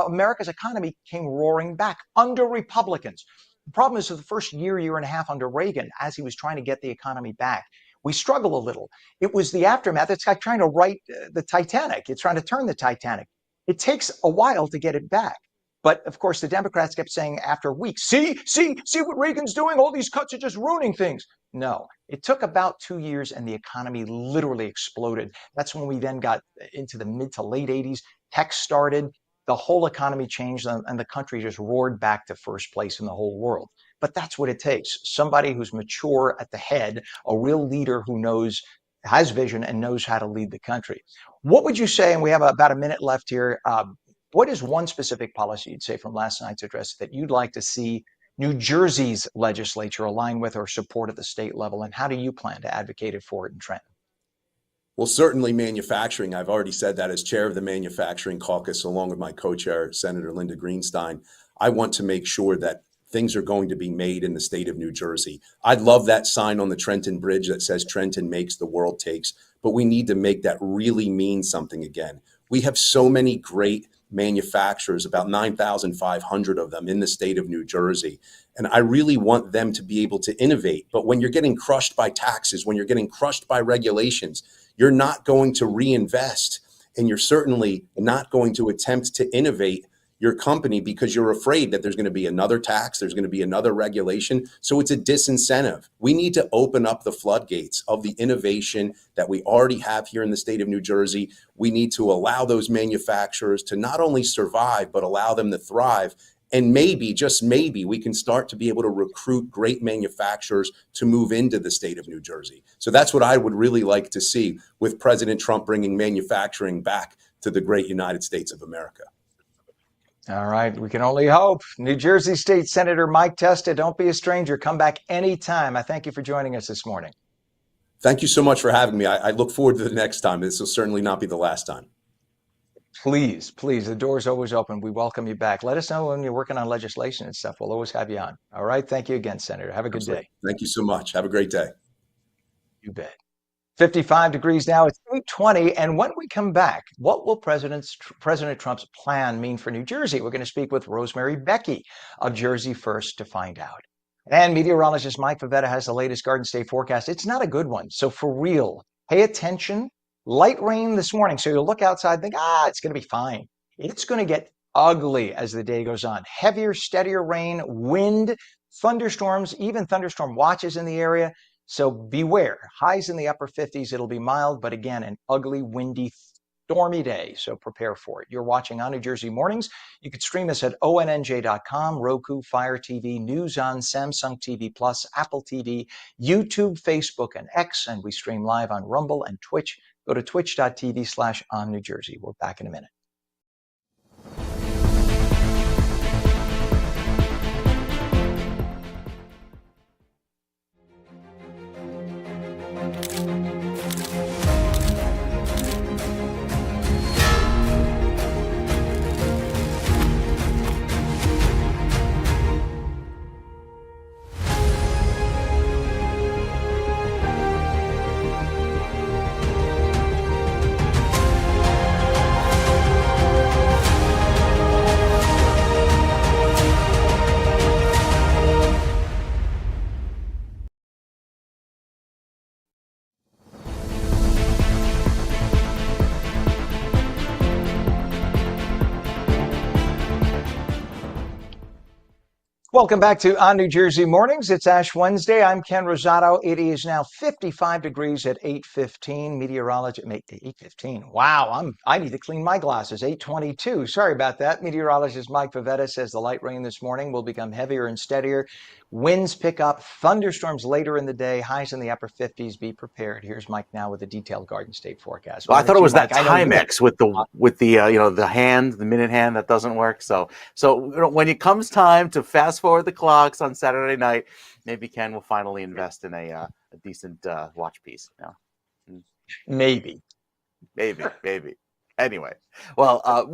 America's economy came roaring back under Republicans. The problem is, for the first year and a half under Reagan, as he was trying to get the economy back, we struggle a little. It was the aftermath. It's like trying to right the Titanic. It's trying to turn the Titanic. It takes a while to get it back. But of course, the Democrats kept saying after weeks, see what Reagan's doing? All these cuts are just ruining things. No, it took about 2 years and the economy literally exploded. That's when we then got into the mid to late 80s. Tech started, the whole economy changed, and the country just roared back to first place in the whole world. But that's what it takes. Somebody who's mature at the head, a real leader who has vision and knows how to lead the country. What would you say, and we have about a minute left here, what is one specific policy you'd say from last night's address that you'd like to see New Jersey's legislature align with or support at the state level? And how do you plan to advocate for it in Trenton? Well, certainly manufacturing. I've already said that as chair of the Manufacturing Caucus, along with my co-chair, Senator Linda Greenstein. I want to make sure that things are going to be made in the state of New Jersey. I'd love that sign on the Trenton Bridge that says Trenton makes, the world takes, but we need to make that really mean something again. We have so many great manufacturers, about 9,500 of them in the state of New Jersey. And I really want them to be able to innovate. But when you're getting crushed by taxes, when you're getting crushed by regulations, you're not going to reinvest. And you're certainly not going to attempt to innovate your company because you're afraid that there's going to be another tax, there's going to be another regulation. So it's a disincentive. We need to open up the floodgates of the innovation that we already have here in the state of New Jersey. We need to allow those manufacturers to not only survive, but allow them to thrive. And maybe, just maybe, we can start to be able to recruit great manufacturers to move into the state of New Jersey. So that's what I would really like to see with President Trump bringing manufacturing back to the great United States of America. All right, we can only hope. New Jersey State Senator Mike Testa, don't be a stranger. Come back anytime. I thank you for joining us this morning. Thank you so much for having me. I look forward to the next time. This will certainly not be the last time. Please, the door's always open. We welcome you back. Let us know when you're working on legislation and stuff. We'll always have you on. All right, thank you again, Senator. Have a good day. Thank you so much. Have a great day. You bet. 55 degrees now. It's 8:20. And when we come back, what will President Trump's plan mean for New Jersey? We're going to speak with Rosemary Becky of Jersey First to find out. And meteorologist Mike Favetta has the latest Garden State forecast. It's not a good one. So for real, pay attention. Light rain this morning. So you'll look outside and think, it's going to be fine. It's going to get ugly as the day goes on. Heavier, steadier rain, wind, thunderstorms, even thunderstorm watches in the area. So beware. Highs in the upper 50s. It'll be mild, but again, an ugly, windy, stormy day. So prepare for it. You're watching ONNJ Mornings. You can stream us at ONNJ.com, Roku, Fire TV, News On, Samsung TV Plus, Apple TV, YouTube, Facebook, and X. And we stream live on Rumble and Twitch. Go to twitch.tv/OnNewJersey. We're back in a minute. Welcome back to On New Jersey Mornings. It's Ash Wednesday. I'm Ken Rosato. It is now 55 degrees at 8:15. Meteorologist, 8:15. Wow, I need to clean my glasses. 8:22. Sorry about that. Meteorologist Mike Pavetta says the light rain this morning will become heavier and steadier. Winds pick up, thunderstorms later in the day, highs in the upper 50s. Be prepared. Here's Mike now with a detailed Garden State forecast. Well, I Over thought it to you, was that Mike. I know you have Timex with the hand, the minute hand that doesn't work. So when it comes time to fast forward the clocks on Saturday night, maybe Ken will finally invest in a decent watch piece. maybe. Maybe. Anyway, well,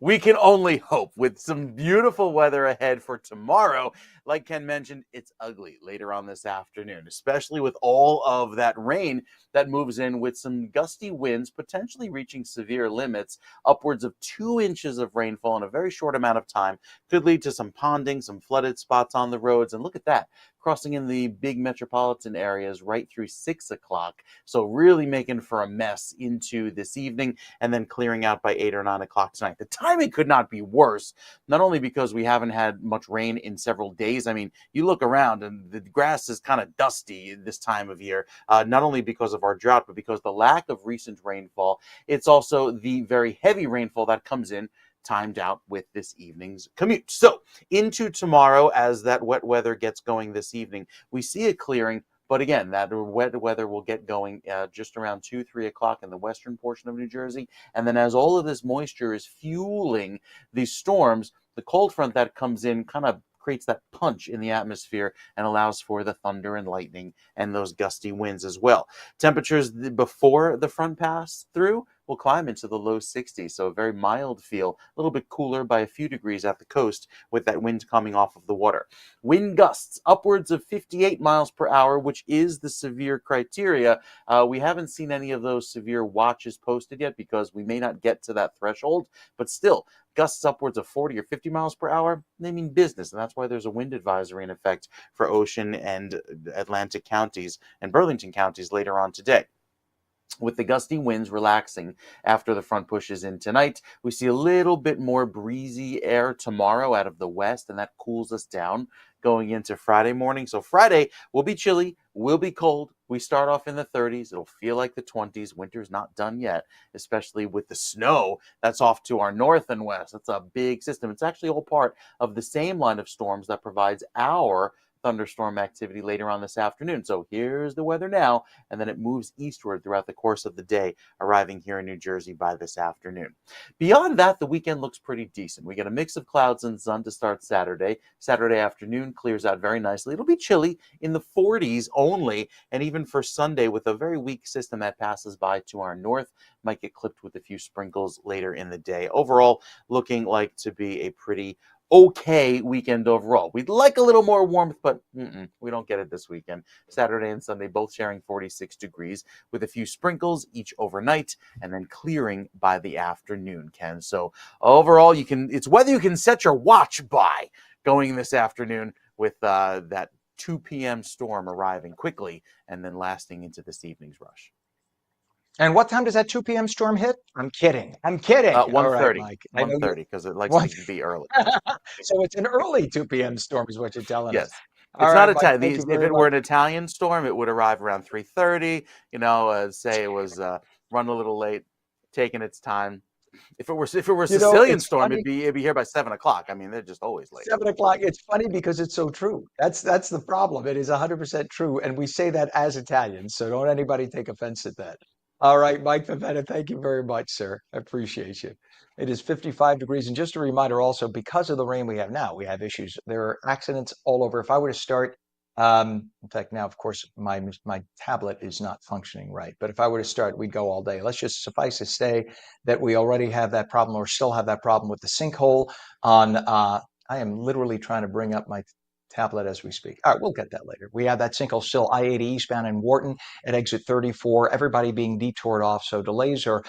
we can only hope with some beautiful weather ahead for tomorrow. Like Ken mentioned, it's ugly later on this afternoon, especially with all of that rain that moves in with some gusty winds, potentially reaching severe limits. Upwards of 2 inches of rainfall in a very short amount of time could lead to some ponding, some flooded spots on the roads. And look at that, crossing in the big metropolitan areas right through 6 o'clock. So really making for a mess into this evening and then clearing out by 8 or 9 o'clock tonight. The timing could not be worse, not only because we haven't had much rain in several days. I mean, you look around and the grass is kind of dusty this time of year, not only because of our drought, but because the lack of recent rainfall. It's also the very heavy rainfall that comes in timed out with this evening's commute. So into tomorrow, as that wet weather gets going this evening, we see a clearing. But again, that wet weather will get going just around 2, 3 o'clock in the western portion of New Jersey. And then as all of this moisture is fueling these storms, the cold front that comes in kind of creates that punch in the atmosphere and allows for the thunder and lightning and those gusty winds as well. Temperatures before the front pass through will climb into the low 60s, so a very mild feel, a little bit cooler by a few degrees at the coast with that wind coming off of the water. Wind gusts upwards of 58 miles per hour, which is the severe criteria. We haven't seen any of those severe watches posted yet because we may not get to that threshold, but still, gusts upwards of 40 or 50 miles per hour, they mean business. And that's why there's a wind advisory in effect for Ocean and Atlantic counties and Burlington counties later on today. With the gusty winds relaxing after the front pushes in tonight, we see a little bit more breezy air tomorrow out of the west, and that cools us down going into Friday morning. So Friday will be chilly, will be cold. We start off in the 30s. It'll feel like the 20s. Winter's not done yet, especially with the snow that's off to our north and west. That's a big system. It's actually all part of the same line of storms that provides our thunderstorm activity later on this afternoon. So here's the weather now, and then it moves eastward throughout the course of the day, arriving here in New Jersey by this afternoon. Beyond that, the weekend looks pretty decent. We get a mix of clouds and sun to start Saturday. Saturday afternoon clears out very nicely. It'll be chilly in the 40s only, and even for Sunday with a very weak system that passes by to our north, might get clipped with a few sprinkles later in the day. Overall, looking like to be a pretty okay weekend overall. We'd like a little more warmth, but we don't get it this weekend. Saturday and Sunday both sharing 46 degrees with a few sprinkles each overnight and then clearing by the afternoon, Ken. So overall, it's weather you can set your watch by going this afternoon with that 2 p.m. storm arriving quickly and then lasting into this evening's rush. And what time does that 2 p.m. storm hit? I'm kidding. I'm kidding. All right, 1:30. Mike. I know 1:30 because it likes What? to be early. So it's an early 2 p.m. storm is what you're telling us. Yes. All It's right, not Mike, Italian. thank you If very it were much. an Italian storm, it would arrive around 3:30. Say it was run a little late, taking its time. If it were Sicilian It's storm, funny. it'd be here by 7 o'clock. I mean, they're just always late. 7 o'clock. It's funny because it's so true. That's the problem. It is 100% true. And we say that as Italians. So don't anybody take offense at that. All right, Mike Pavetta, thank you very much, sir. I appreciate you. It is 55 degrees. And just a reminder also, because of the rain we have now, we have issues. There are accidents all over. If I were to start, in fact, now, of course, my tablet is not functioning right. But if I were to start, we'd go all day. Let's just suffice to say that we already have that problem or still have that problem with the sinkhole on I am literally trying to bring up my tablet as we speak. All right, we'll get that later. We have that sinkhole still I-80 eastbound in Wharton at exit 34, everybody being detoured off. So delays are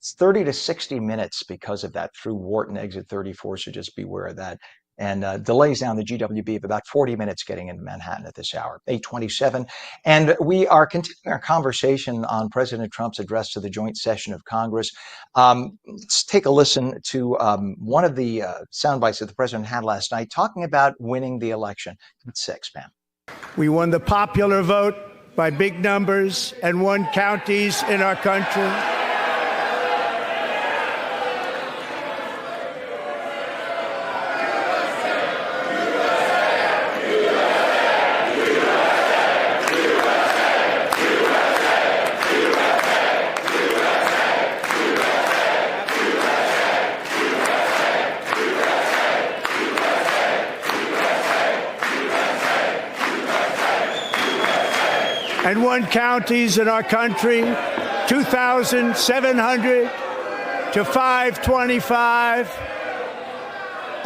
30 to 60 minutes because of that through Wharton exit 34. So just beware of that. and delays down the GWB of about 40 minutes getting into Manhattan at this hour, 8:27. And we are continuing our conversation on President Trump's address to the joint session of Congress. Let's take a listen to one of the sound bites that the president had last night talking about winning the election. It's 6, ma'am. We won the popular vote by big numbers and won counties in our country. And won counties in our country, 2,700 to 525,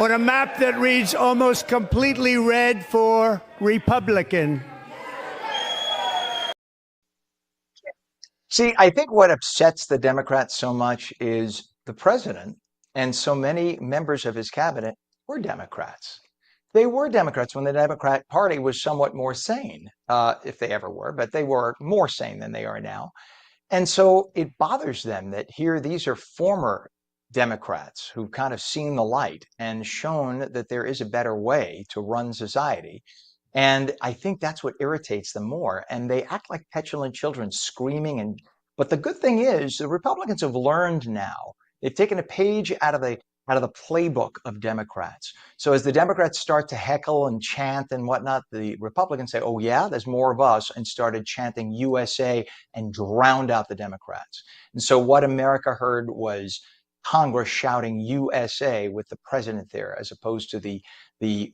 on a map that reads almost completely red for Republican. See, I think what upsets the Democrats so much is the president and so many members of his cabinet were Democrats. They were Democrats when the Democrat Party was somewhat more sane, if they ever were, but they were more sane than they are now. And so it bothers them that here these are former Democrats who've kind of seen the light and shown that there is a better way to run society. And I think that's what irritates them more. And they act like petulant children screaming. But the good thing is the Republicans have learned now. They've taken a page out of the playbook of Democrats. So as the Democrats start to heckle and chant and whatnot, the Republicans say, oh yeah, there's more of us, and started chanting USA and drowned out the Democrats. And so what America heard was Congress shouting USA with the president there, as opposed to the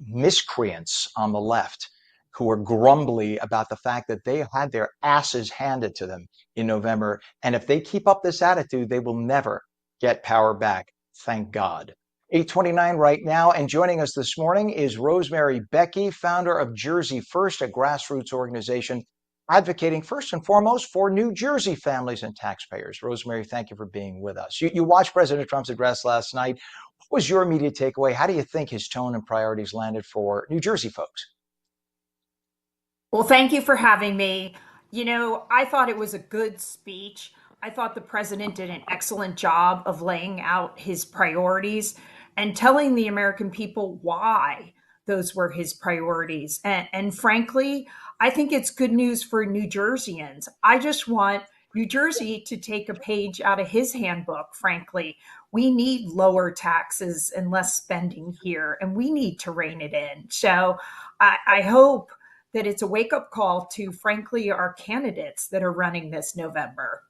miscreants on the left who are grumbly about the fact that they had their asses handed to them in November. And if they keep up this attitude, they will never get power back. Thank God. 8:29 right now, and joining us this morning is Rosemary Becky, founder of Jersey First, a grassroots organization advocating first and foremost for New Jersey families and taxpayers. Rosemary, thank you for being with us. You watched President Trump's address last night. What was your immediate takeaway? How do you think his tone and priorities landed for New Jersey folks? Well, thank you for having me. You know, I thought it was a good speech. I thought the president did an excellent job of laying out his priorities and telling the American people why those were his priorities. And frankly, I think it's good news for New Jerseyans. I just want New Jersey to take a page out of his handbook, frankly. We need lower taxes and less spending here, and we need to rein it in. So I hope that it's a wake-up call to, frankly, our candidates that are running this November.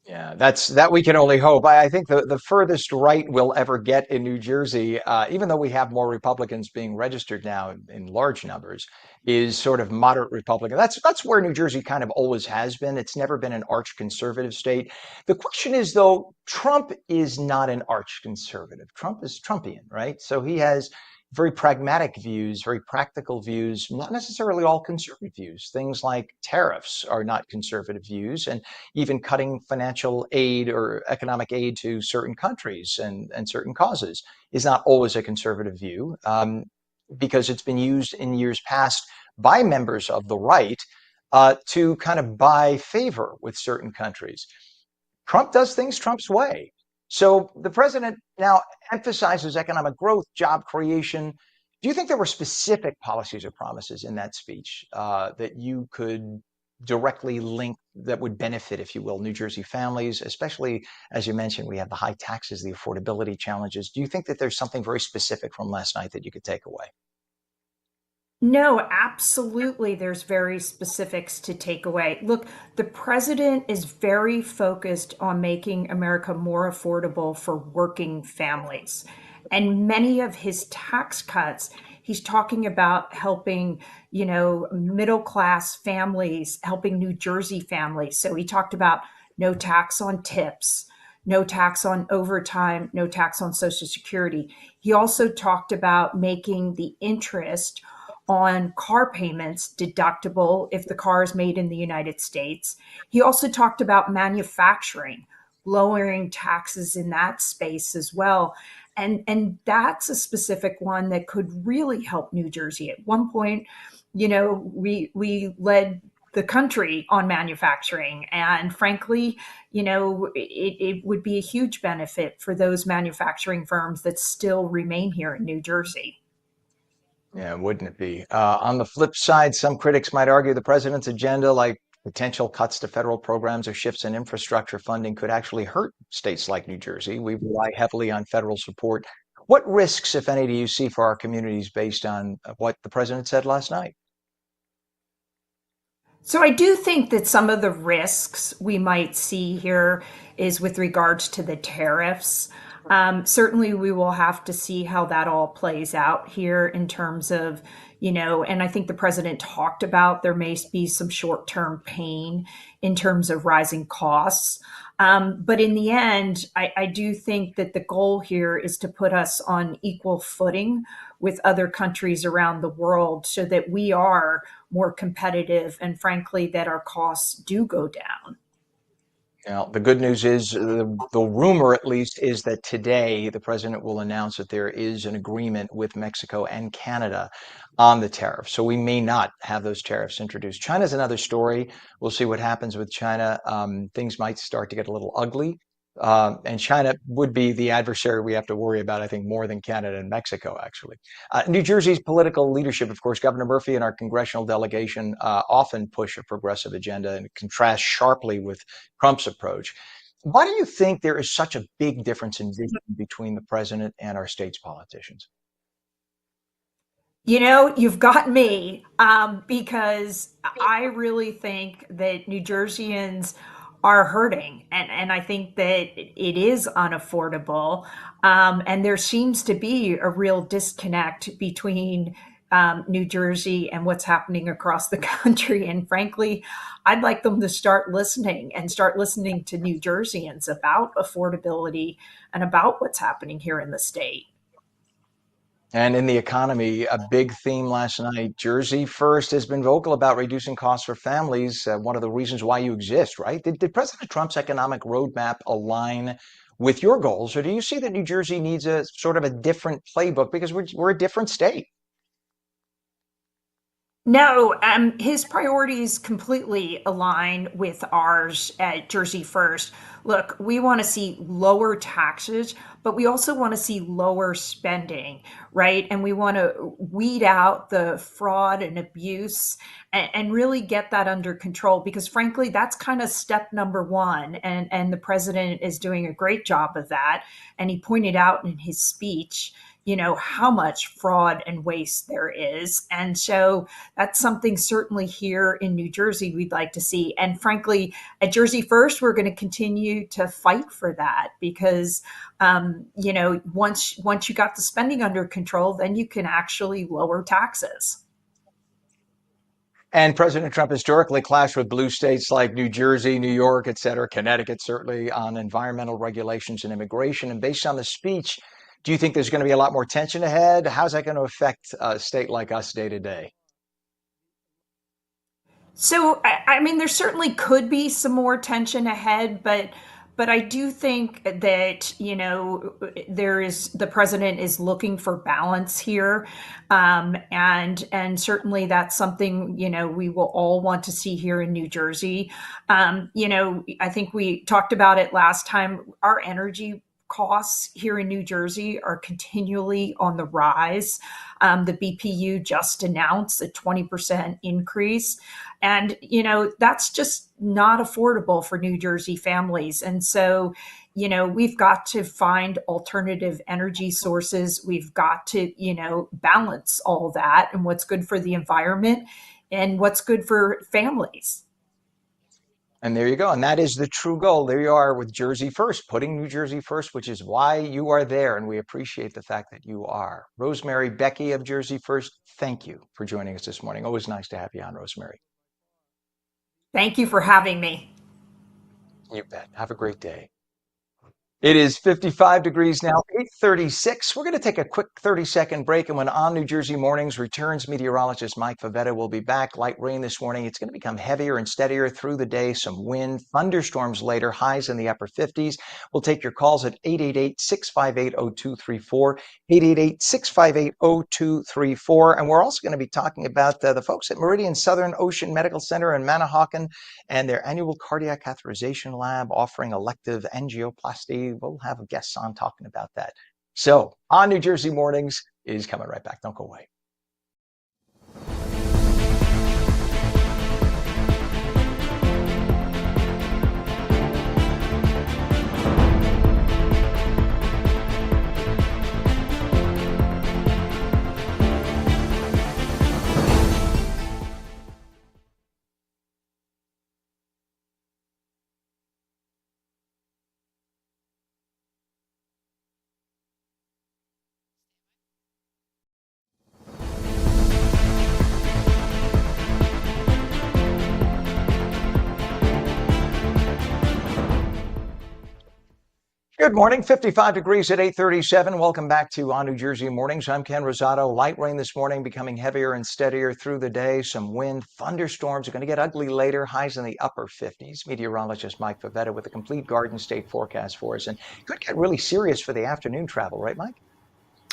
Yeah, that we can only hope. I think the furthest right we'll ever get in New Jersey, even though we have more Republicans being registered now in large numbers, is sort of moderate Republican. That's where New Jersey kind of always has been. It's never been an arch conservative state. The question is, though, Trump is not an arch conservative. Trump is Trumpian, right? So he has very pragmatic views, very practical views, not necessarily all conservative views. Things like tariffs are not conservative views, and even cutting financial aid or economic aid to certain countries and certain causes is not always a conservative view, because it's been used in years past by members of the right to kind of buy favor with certain countries. Trump does things Trump's way. So the president now emphasizes economic growth, job creation. Do you think there were specific policies or promises in that speech that you could directly link that would benefit, if you will, New Jersey families, especially, as you mentioned, we have the high taxes, the affordability challenges. Do you think that there's something very specific from last night that you could take away? No, absolutely. There's very specifics to take away. Look, the president is very focused on making America more affordable for working families. And many of his tax cuts, he's talking about helping, middle class families, helping New Jersey families. So he talked about no tax on tips, no tax on overtime, no tax on Social Security. He also talked about making the interest on car payments deductible if the car is made in the United States. He also talked about manufacturing, lowering taxes in that space as well. And that's a specific one that could really help New Jersey. At one point, we led the country on manufacturing, and frankly, it would be a huge benefit for those manufacturing firms that still remain here in New Jersey. Yeah, wouldn't it be? On the flip side, some critics might argue the president's agenda, like potential cuts to federal programs or shifts in infrastructure funding, could actually hurt states like New Jersey. We rely heavily on federal support. What risks, if any, do you see for our communities based on what the president said last night? So I do think that some of the risks we might see here is with regards to the tariffs. Certainly, we will have to see how that all plays out here in terms of, and I think the president talked about there may be some short term pain in terms of rising costs. But in the end, I do think that the goal here is to put us on equal footing with other countries around the world so that we are more competitive and frankly that our costs do go down. Now, the good news is the rumor, at least, is that today the president will announce that there is an agreement with Mexico and Canada on the tariff. So we may not have those tariffs introduced. China's another story. We'll see what happens with China. Things might start to get a little ugly. And China would be the adversary we have to worry about, I think, more than Canada and Mexico, actually. New Jersey's political leadership, of course, Governor Murphy and our congressional delegation often push a progressive agenda and contrast sharply with Trump's approach. Why do you think there is such a big difference in vision between the president and our state's politicians? You've got me because I really think that New Jerseyans are hurting, and I think that it is unaffordable. And there seems to be a real disconnect between New Jersey and what's happening across the country. And frankly, I'd like them to start listening and start listening to New Jerseyans about affordability and about what's happening here in the state. And in the economy, a big theme last night, Jersey First has been vocal about reducing costs for families. One of the reasons why you exist, right? Did President Trump's economic roadmap align with your goals, or do you see that New Jersey needs a sort of a different playbook because we're a different state? No, his priorities completely align with ours at Jersey First. Look, we want to see lower taxes, but we also want to see lower spending, right? And we want to weed out the fraud and abuse and really get that under control because, frankly, that's kind of step number one. And the president is doing a great job of that. And he pointed out in his speech, how much fraud and waste there is. And so that's something certainly here in New Jersey we'd like to see. And frankly, at Jersey First, we're going to continue to fight for that because, once you got the spending under control, then you can actually lower taxes. And President Trump historically clashed with blue states like New Jersey, New York, et cetera, Connecticut, certainly on environmental regulations and immigration. And based on the speech, do you think there's going to be a lot more tension ahead? How's that going to affect a state like us day to day? So, I mean, there certainly could be some more tension ahead, but I do think that the president is looking for balance here, and certainly that's something we will all want to see here in New Jersey. I think we talked about it last time. Our energy costs here in New Jersey are continually on the rise. The BPU just announced a 20% increase. And, that's just not affordable for New Jersey families. And so, we've got to find alternative energy sources. We've got to, balance all that and what's good for the environment and what's good for families. And there you go. And that is the true goal. There you are with Jersey First, putting New Jersey first, which is why you are there. And we appreciate the fact that you are. Rosemary Becky of Jersey First, thank you for joining us this morning. Always nice to have you on, Rosemary. Thank you for having me. You bet. Have a great day. It is 55 degrees now, 8:36. We're going to take a quick 30-second break, and when On New Jersey Mornings returns, meteorologist Mike Favetta will be back. Light rain this morning. It's going to become heavier and steadier through the day. Some wind, thunderstorms later, highs in the upper 50s. We'll take your calls at 888-658-0234, 888-658-0234. And we're also going to be talking about the folks at Meridian Southern Ocean Medical Center in Manahawkin and their annual cardiac catheterization lab offering elective angioplasty. We'll have guests on talking about that. So, On New Jersey Mornings is coming right back. Don't go away. Good morning, 55 degrees at 8:37. Welcome back to On New Jersey Mornings. I'm Ken Rosato. Light rain this morning, becoming heavier and steadier through the day. Some wind, thunderstorms are going to get ugly later. Highs in the upper 50s. Meteorologist Mike Favetta with a complete Garden State forecast for us. And it could get really serious for the afternoon travel, right, Mike?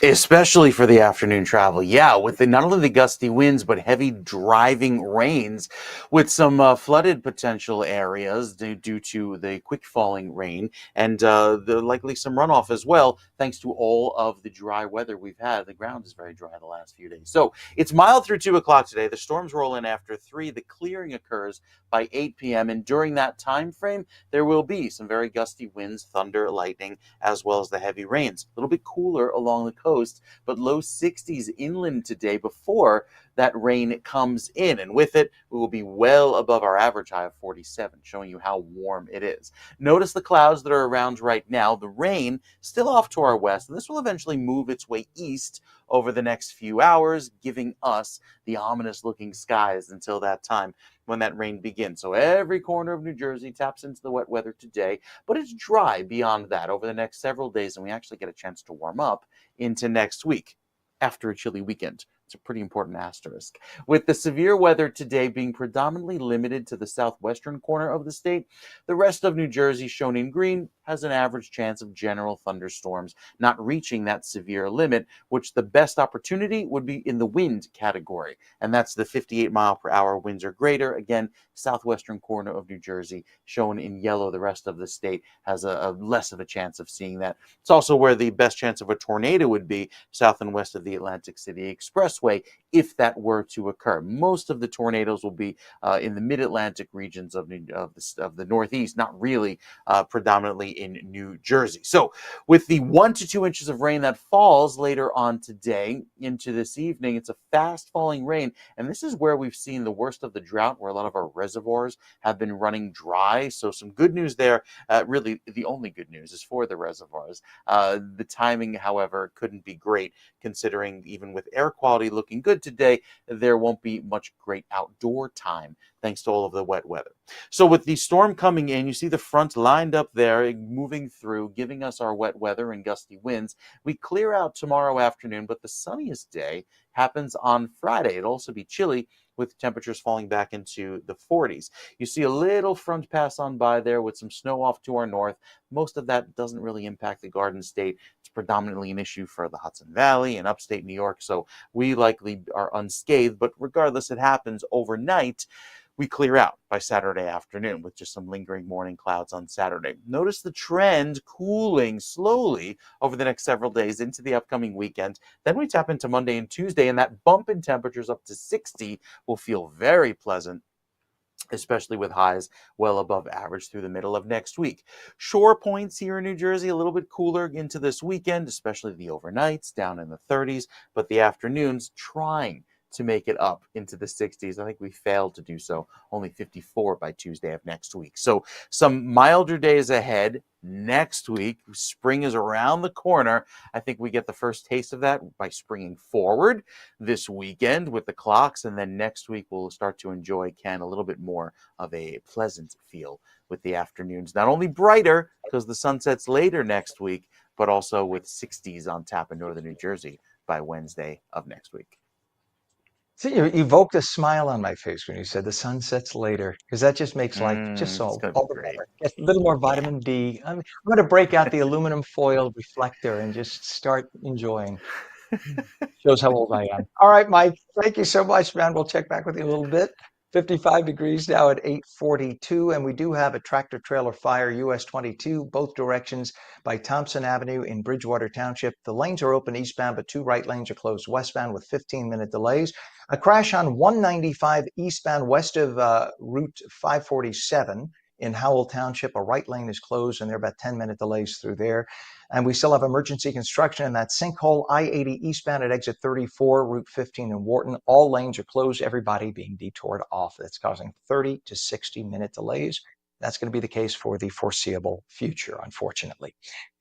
Especially for the afternoon travel. Yeah, with not only the gusty winds, but heavy driving rains with some flooded potential areas due to the quick falling rain and likely some runoff as well, thanks to all of the dry weather we've had. The ground is very dry the last few days. So it's mild through 2 o'clock today. The storms roll in after 3. The clearing occurs by 8 p.m. And during that time frame, there will be some very gusty winds, thunder, lightning, as well as the heavy rains. A little bit cooler along the coast, but low 60s inland today before that rain comes in. And with it, we will be well above our average high of 47, showing you how warm it is. Notice the clouds that are around right now. The rain still off to our west, and this will eventually move its way east over the next few hours, giving us the ominous looking skies until that time when that rain begins. So every corner of New Jersey taps into the wet weather today, but it's dry beyond that over the next several days, and we actually get a chance to warm up into next week after a chilly weekend. It's a pretty important asterisk. With the severe weather today being predominantly limited to the southwestern corner of the state, the rest of New Jersey, shown in green, has an average chance of general thunderstorms, not reaching that severe limit, which the best opportunity would be in the wind category. And that's the 58 mile per hour winds or greater. Again, southwestern corner of New Jersey, shown in yellow. The rest of the state has a less of a chance of seeing that. It's also where the best chance of a tornado would be, south and west of the Atlantic City Expressway, if that were to occur. Most of the tornadoes will be in the mid-Atlantic regions of the Northeast, not really predominantly in New Jersey. So with the 1 to 2 inches of rain that falls later on today into this evening, it's a fast falling rain. And this is where we've seen the worst of the drought, where a lot of our reservoirs have been running dry. So some good news there. Really, the only good news is for the reservoirs. The timing, however, couldn't be great, considering even with air quality looking good today, there won't be much great outdoor time thanks to all of the wet weather. So with the storm coming in, you see the front lined up there, moving through, giving us our wet weather and gusty winds. We clear out tomorrow afternoon, but the sunniest day happens on Friday. It'll also be chilly, with temperatures falling back into the 40s. You see a little front pass on by there with some snow off to our north. Most of that doesn't really impact the Garden State. It's predominantly an issue for the Hudson Valley and upstate New York, so we likely are unscathed. But regardless, it happens overnight. We clear out by Saturday afternoon with just some lingering morning clouds on Saturday. Notice the trend cooling slowly over the next several days into the upcoming weekend. Then we tap into Monday and Tuesday, and that bump in temperatures up to 60 will feel very pleasant, especially with highs well above average through the middle of next week. Shore points here in New Jersey, a little bit cooler into this weekend, especially the overnights down in the 30s, but the afternoons trying to make it up into the 60s. I think we failed to do so. Only 54 by Tuesday of next week. So some milder days ahead next week. Spring is around the corner. I think we get the first taste of that by springing forward this weekend with the clocks. And then next week, we'll start to enjoy, Ken, a little bit more of a pleasant feel with the afternoons. Not only brighter because the sun sets later next week, but also with 60s on tap in northern New Jersey by Wednesday of next week. See, you evoked a smile on my face when you said the sun sets later, because that just makes life just It's so going to all be the great. better. Get a little more Yeah. vitamin D. I'm going to break out the aluminum foil reflector and just start enjoying. Shows how old I am. All right, Mike. Thank you so much, man. We'll check back with you in a little bit. 55 degrees now at 8:42, and we do have a tractor trailer fire, US 22, both directions by Thompson Avenue in Bridgewater Township. The lanes are open eastbound, but 2 right lanes are closed westbound with 15-minute delays. A crash on 195 eastbound west of Route 547 in Howell Township. A right lane is closed, and there are about 10-minute delays through there. And we still have emergency construction in that sinkhole, I-80 eastbound at exit 34, Route 15 in Wharton. All lanes are closed, everybody being detoured off. That's causing 30 to 60-minute delays. That's going to be the case for the foreseeable future, unfortunately.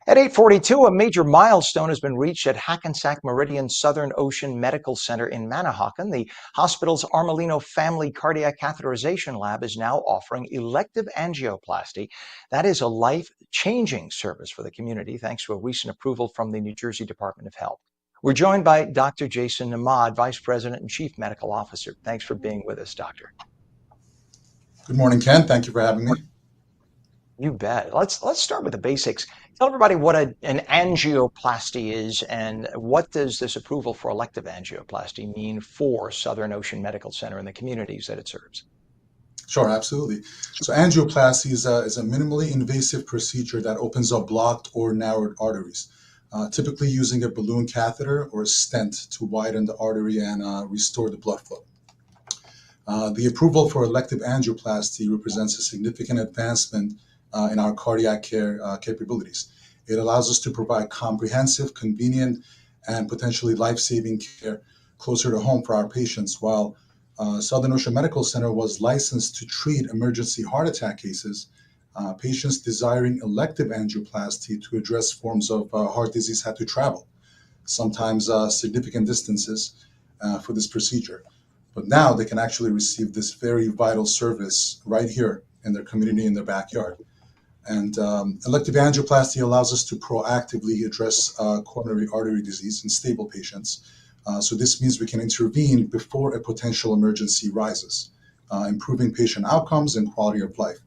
At 8:42, a major milestone has been reached at Hackensack Meridian Southern Ocean Medical Center in Manahawkin. The hospital's Armelino Family Cardiac Catheterization Lab is now offering elective angioplasty. That is a life-changing service for the community, thanks to a recent approval from the New Jersey Department of Health. We're joined by Dr. Jason Namad, Vice President and Chief Medical Officer. Thanks for being with us, Doctor. Good morning, Ken. Thank you for having me. You bet. Let's start with the basics. Tell everybody what an angioplasty is, and what does this approval for elective angioplasty mean for Southern Ocean Medical Center and the communities that it serves? Sure, absolutely. So angioplasty is a minimally invasive procedure that opens up blocked or narrowed arteries, typically using a balloon catheter or a stent to widen the artery and restore the blood flow. The approval for elective angioplasty represents a significant advancement in our cardiac care capabilities. It allows us to provide comprehensive, convenient, and potentially life-saving care closer to home for our patients. While Southern Ocean Medical Center was licensed to treat emergency heart attack cases, patients desiring elective angioplasty to address forms of heart disease had to travel, sometimes significant distances, for this procedure. But now they can actually receive this very vital service right here in their community, in their backyard. And elective angioplasty allows us to proactively address coronary artery disease in stable patients. So this means we can intervene before a potential emergency rises, improving patient outcomes and quality of life.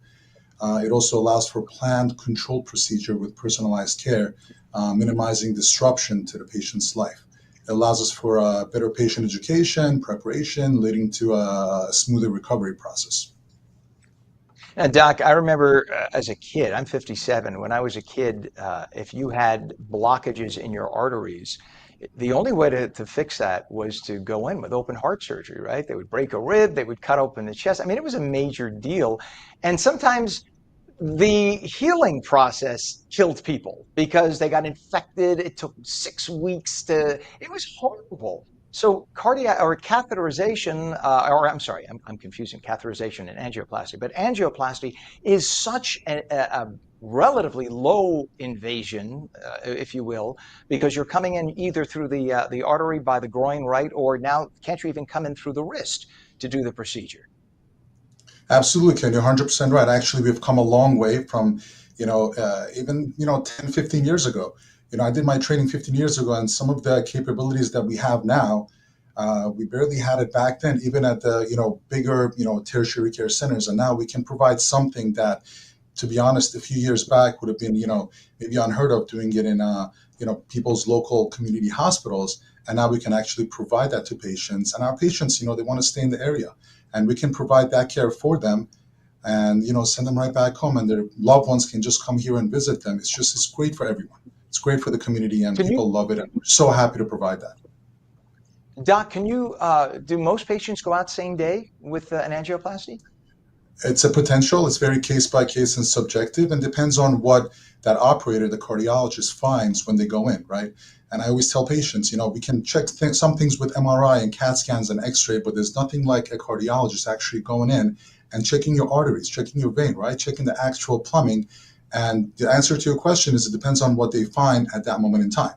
It also allows for planned, controlled procedure with personalized care, minimizing disruption to the patient's life. It allows us for better patient education, preparation, leading to a smoother recovery process. And Doc, I remember as a kid, I'm 57. When I was a kid, if you had blockages in your arteries, the only way to fix that was to go in with open heart surgery, right? They would break a rib, they would cut open the chest. I mean, it was a major deal. And sometimes the healing process killed people because they got infected. It took 6 weeks it was horrible. So cardiac or catheterization, or I'm sorry, I'm confusing catheterization and angioplasty, but angioplasty is such a relatively low invasion, if you will, because you're coming in either through the artery by the groin, right, or now can't you even come in through the wrist to do the procedure? Absolutely, Ken. You're 100% right. Actually, we've come a long way from, even, 10, 15 years ago. I did my training 15 years ago, and some of the capabilities that we have now, we barely had it back then, even at the, bigger, tertiary care centers. And now we can provide something that, to be honest, a few years back would have been, maybe unheard of doing it in, people's local community hospitals. And now we can actually provide that to patients. And our patients, they want to stay in the area. And we can provide that care for them and, send them right back home. And their loved ones can just come here and visit them. It's great for everyone. It's great for the community, and people love it. And we're so happy to provide that. Doc, do most patients go out same day with an angioplasty? It's a potential. It's very case by case and subjective, and depends on what that operator, the cardiologist, finds when they go in, right? And I always tell patients, we can check some things with MRI and CAT scans and X-ray, but there's nothing like a cardiologist actually going in and checking your arteries, checking your vein, right? Checking the actual plumbing. And the answer to your question is it depends on what they find at that moment in time.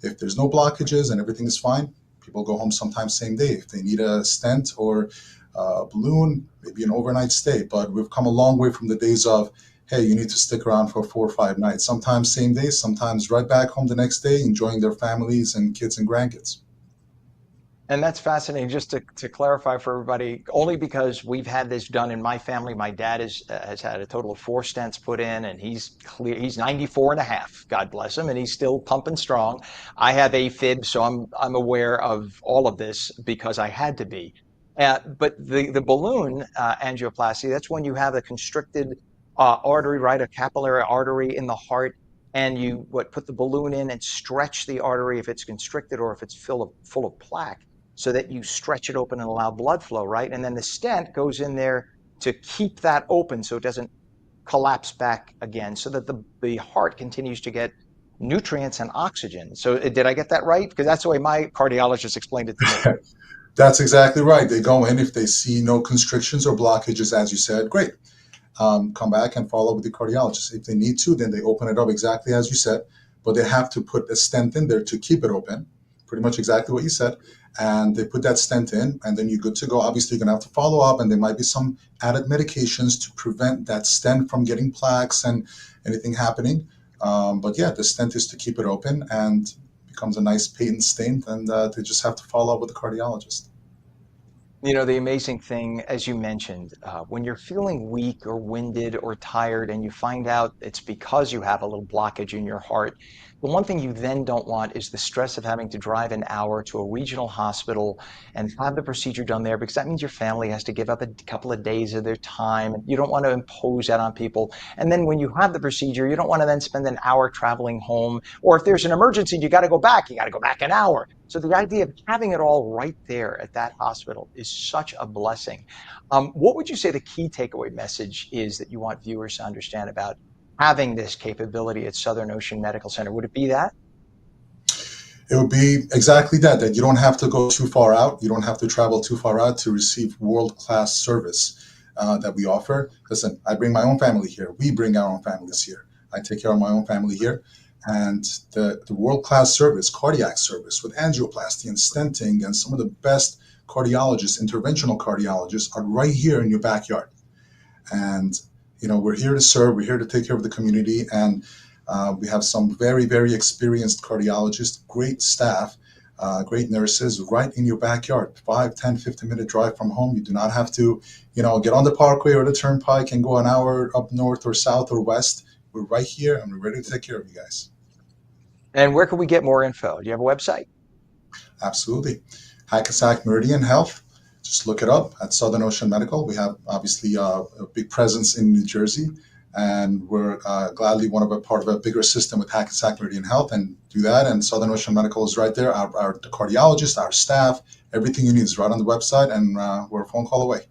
If there's no blockages and everything is fine, people go home sometimes same day. If they need a stent or a balloon, maybe an overnight stay. But we've come a long way from the days of, hey, you need to stick around for 4 or 5 nights. Sometimes same day, sometimes right back home the next day, enjoying their families and kids and grandkids. And that's fascinating. Just to clarify for everybody, only because we've had this done in my family. My dad has had a total of 4 stents put in, and he's clear. He's 94 and a half. God bless him, and he's still pumping strong. I have AFib, so I'm aware of all of this because I had to be. But the balloon angioplasty, that's when you have a constricted artery, right, a capillary artery in the heart, and you put the balloon in and stretch the artery if it's constricted or if it's full of plaque, so that you stretch it open and allow blood flow, right? And then the stent goes in there to keep that open so it doesn't collapse back again, so that the heart continues to get nutrients and oxygen. So did I get that right? Because that's the way my cardiologist explained it to me. That's exactly right. They go in, if they see no constrictions or blockages, as you said, great. Come back and follow with the cardiologist. If they need to, then they open it up exactly as you said, but they have to put a stent in there to keep it open, pretty much exactly what you said. And they put that stent in, and then you're good to go. Obviously, you're going to have to follow up, and there might be some added medications to prevent that stent from getting plaques and anything happening. But yeah, the stent is to keep it open and becomes a nice patent stent, and they just have to follow up with the cardiologist. The amazing thing, as you mentioned, when you're feeling weak or winded or tired and you find out it's because you have a little blockage in your heart, the one thing you then don't want is the stress of having to drive an hour to a regional hospital and have the procedure done there, because that means your family has to give up a couple of days of their time. You don't want to impose that on people. And then when you have the procedure, you don't want to then spend an hour traveling home. Or if there's an emergency, you got to go back. You got to go back an hour. So the idea of having it all right there at that hospital is such a blessing. What would you say the key takeaway message is that you want viewers to understand about having this capability at Southern Ocean Medical Center? Would it be that? It would be exactly that you don't have to go too far out. You don't have to travel too far out to receive world-class service that we offer. Listen, I bring my own family here. We bring our own families here. I take care of my own family here. And the world-class service, cardiac service with angioplasty and stenting and some of the best cardiologists, interventional cardiologists are right here in your backyard. And, we're here to serve, we're here to take care of the community. And we have some very, very experienced cardiologists, great staff, great nurses right in your backyard, 5, 10, 15-minute drive from home. You do not have to, get on the parkway or the turnpike and go an hour up north or south or west. We're right here and we're ready to take care of you guys. And where can we get more info? Do you have a website? Absolutely. Hackensack Meridian Health. Just look it up at Southern Ocean Medical. We have obviously a big presence in New Jersey, and we're gladly part of a bigger system with Hackensack Meridian Health, and do that. And Southern Ocean Medical is right there. The cardiologist, our staff, everything you need is right on the website, and we're a phone call away.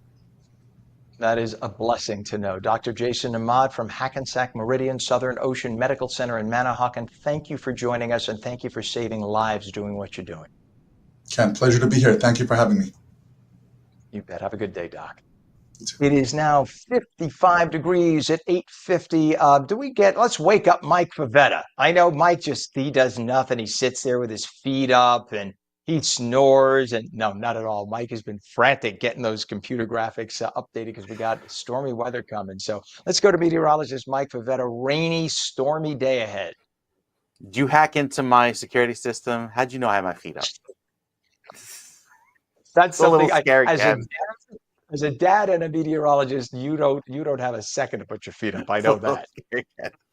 That is a blessing to know. Dr. Jason Ahmad from Hackensack Meridian Southern Ocean Medical Center in Manahawkin, thank you for joining us, and thank you for saving lives doing what you're doing. Ken, pleasure to be here. Thank you for having me. You bet. Have a good day, Doc. It is now 55 degrees at 8:50. Let's wake up Mike Pavetta. I know Mike he does nothing. He sits there with his feet up and he snores. And no, not at all. Mike has been frantic getting those computer graphics updated because we got stormy weather coming. So let's go to meteorologist Mike Pavetta. Rainy, stormy day ahead. Did you hack into my security system? How'd you know I had my feet up? That's a little something scary, as a dad and a meteorologist, you don't have a second to put your feet up. I know that.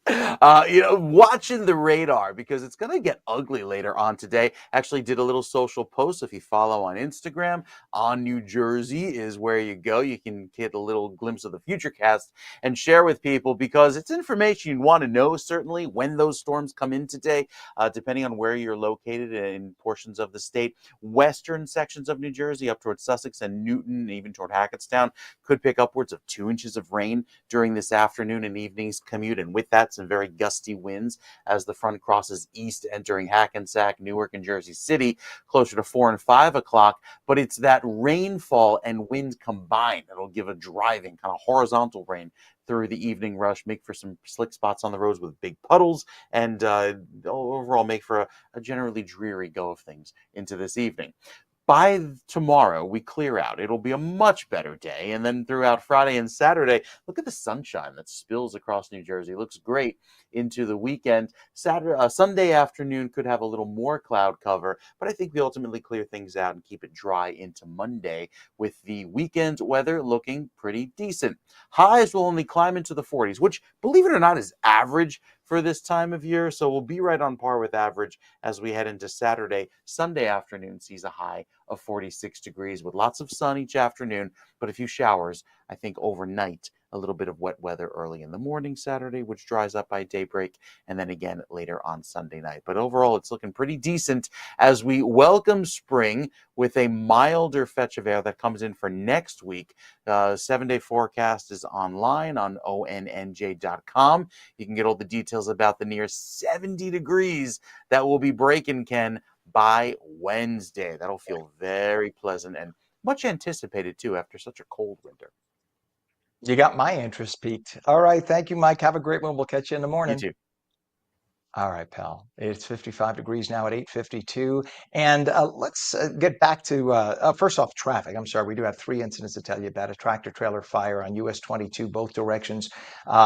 Watching the radar because it's going to get ugly later on today. Actually, did a little social post. If you follow on Instagram, on New Jersey is where you go. You can get a little glimpse of the futurecast and share with people because it's information you want to know, certainly, when those storms come in today, depending on where you're located in portions of the state. Western sections of New Jersey, up towards Sussex and Newton, even toward Hackettstown, could pick upwards of 2 inches of rain during this afternoon and evening's commute. And with that, some very gusty winds as the front crosses east, entering Hackensack, Newark, and Jersey City, closer to 4 and 5 o'clock. But it's that rainfall and wind combined that'll give a driving, kind of horizontal rain through the evening rush, make for some slick spots on the roads with big puddles, and overall make for a generally dreary go of things into this evening. By tomorrow, we clear out. It'll be a much better day. And then throughout Friday and Saturday, look at the sunshine that spills across New Jersey. It looks great into the weekend. Sunday afternoon could have a little more cloud cover, but I think we ultimately clear things out and keep it dry into Monday, with the weekend weather looking pretty decent. Highs will only climb into the 40s, which, believe it or not, is average for this time of year. So we'll be right on par with average as we head into Saturday. Sunday afternoon sees a high of 46 degrees with lots of sun each afternoon, but a few showers, I think, overnight. A little bit of wet weather early in the morning Saturday, which dries up by daybreak, and then again later on Sunday night. But overall, it's looking pretty decent as we welcome spring with a milder fetch of air that comes in for next week. 7-day forecast is online on ONNJ.com. You can get all the details about the near 70 degrees that will be breaking, Ken, by Wednesday. That'll feel very pleasant and much anticipated, too, after such a cold winter. You got my interest piqued. All right. Thank you, Mike. Have a great one. We'll catch you in the You morning. too. All right, pal. It's 55 degrees now at 8:52. And let's get back to first off, traffic. I'm sorry, we do have 3 incidents to tell you about. A tractor trailer fire on US 22, both directions.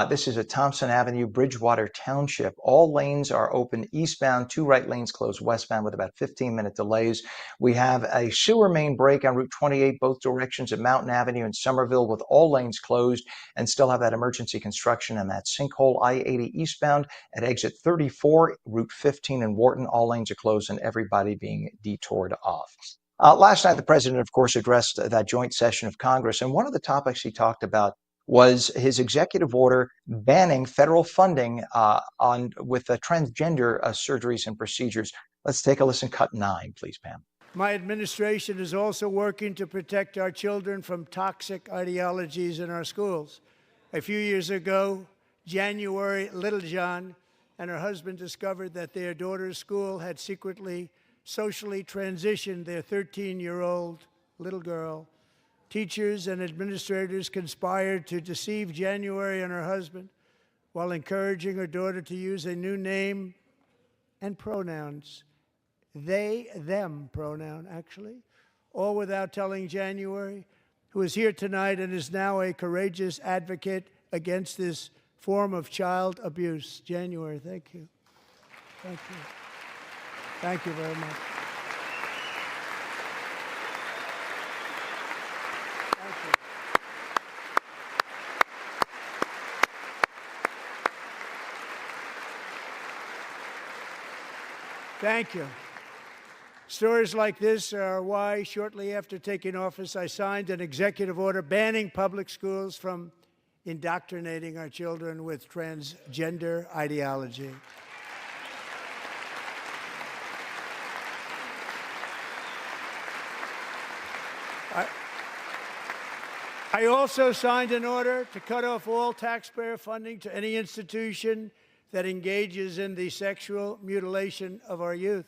This is at Thompson Avenue, Bridgewater Township. All lanes are open eastbound, 2 right lanes closed westbound with about 15-minute delays. We have a sewer main break on Route 28, both directions at Mountain Avenue and Somerville, with all lanes closed, and still have that emergency construction and that sinkhole I-80 eastbound at exit 34, Route 15 in Wharton. All lanes are closed and everybody being detoured off. Last night, the president, of course, addressed that joint session of Congress, and one of the topics he talked about was his executive order banning federal funding with transgender surgeries and procedures. Let's take a listen. Cut 9, please, Pam. My administration is also working to protect our children from toxic ideologies in our schools. A few years ago, January Littlejohn and her husband discovered that their daughter's school had secretly socially transitioned their 13-year-old little girl. Teachers and administrators conspired to deceive January and her husband while encouraging her daughter to use a new name and pronouns. They, them pronoun, actually, all without telling January, who is here tonight and is now a courageous advocate against this form of child abuse. January, thank you. Thank you. Thank you very much. Thank you. Thank you. Stories like this are why, shortly after taking office, I signed an executive order banning public schools from indoctrinating our children with transgender ideology. I also signed an order to cut off all taxpayer funding to any institution that engages in the sexual mutilation of our youth.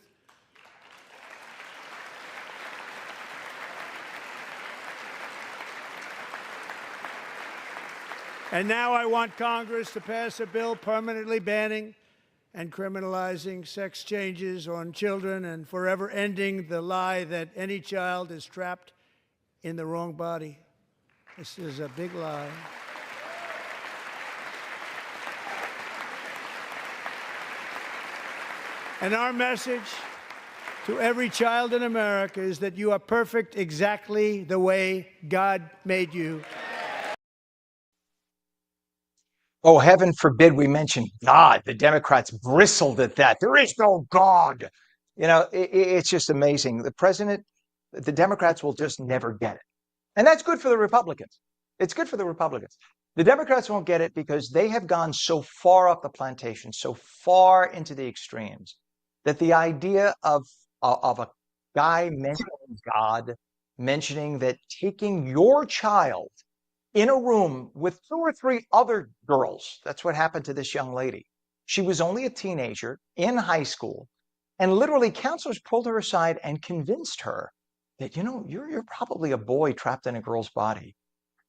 And now I want Congress to pass a bill permanently banning and criminalizing sex changes on children and forever ending the lie that any child is trapped in the wrong body. This is a big lie. And our message to every child in America is that you are perfect exactly the way God made you. Oh, heaven forbid we mention God. The Democrats bristled at that. There is no God. It's just amazing. The Democrats will just never get it. And that's good for the Republicans. It's good for the Republicans. The Democrats won't get it because they have gone so far up the plantation, so far into the extremes, that the idea of a guy mentioning God, mentioning that taking your child in a room with two or three other girls, that's what happened to this young lady. She was only a teenager in high school, and literally counselors pulled her aside and convinced her that, you're probably a boy trapped in a girl's body,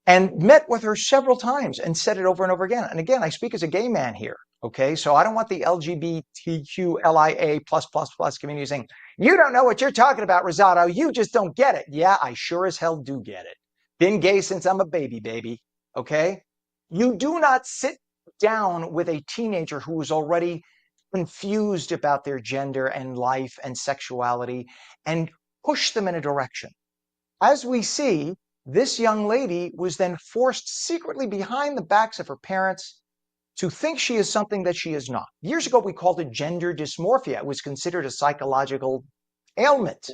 and met with her several times and said it over and over again. And again, I speak as a gay man here. Okay. So I don't want the LGBTQLIA plus community saying, you don't know what you're talking about, Rosato. You just don't get it. Yeah, I sure as hell do get it. Been gay since I'm a baby. Okay. You do not sit down with a teenager who is already confused about their gender and life and sexuality and push them in a direction. As we see, this young lady was then forced secretly behind the backs of her parents to think she is something that she is not. Years ago, we called it gender dysmorphia. It was considered a psychological ailment.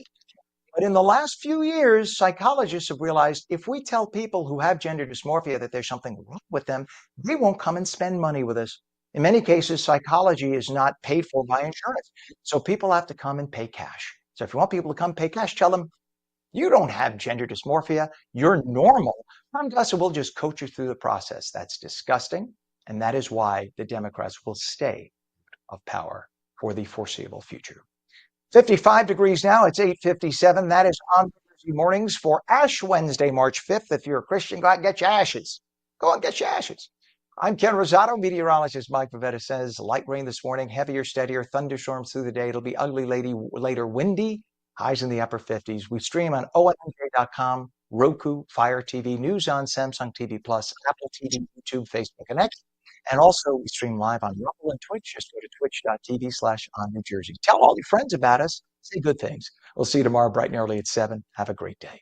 But in the last few years, psychologists have realized if we tell people who have gender dysmorphia that there's something wrong with them, they won't come and spend money with us. In many cases, psychology is not paid for by insurance. So people have to come and pay cash. So if you want people to come pay cash, tell them, you don't have gender dysmorphia. You're normal. Come to us and we'll just coach you through the process. That's disgusting. And that is why the Democrats will stay of power for the foreseeable future. 55 degrees now. It's 8:57. That is ONNJ Mornings for Ash Wednesday, March 5th. If you're a Christian, go out and get your ashes. Go and get your ashes. I'm Ken Rosato. Meteorologist Mike Pavetta says light rain this morning, heavier, steadier, thunderstorms through the day. It'll be ugly later, windy, highs in the upper 50s. We stream on ONNJ.com, Roku, Fire TV, News on Samsung TV Plus, Apple TV, YouTube, Facebook, and X. And also, we stream live on Rumble and Twitch. Just go to twitch.tv/OnNewJersey. Tell all your friends about us. Say good things. We'll see you tomorrow bright and early at 7. Have a great day.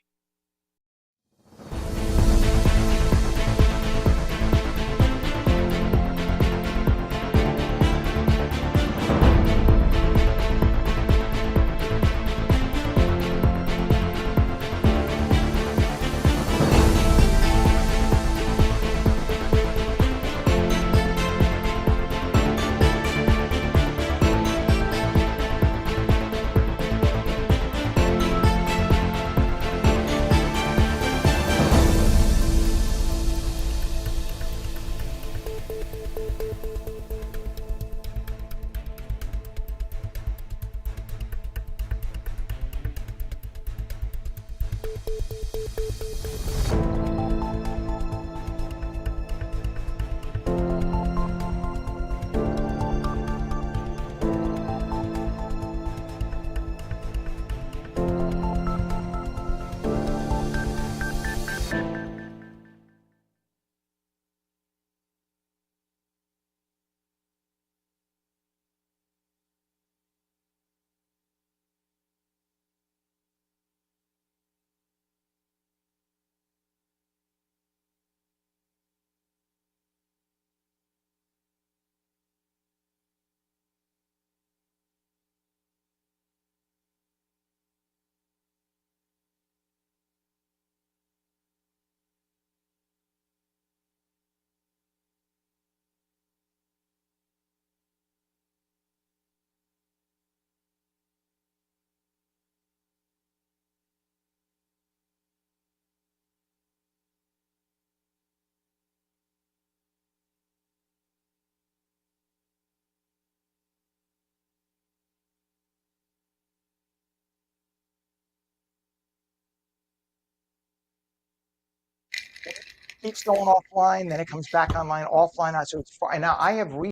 Keeps going offline, then it comes back online, offline. So it's fine. Now I have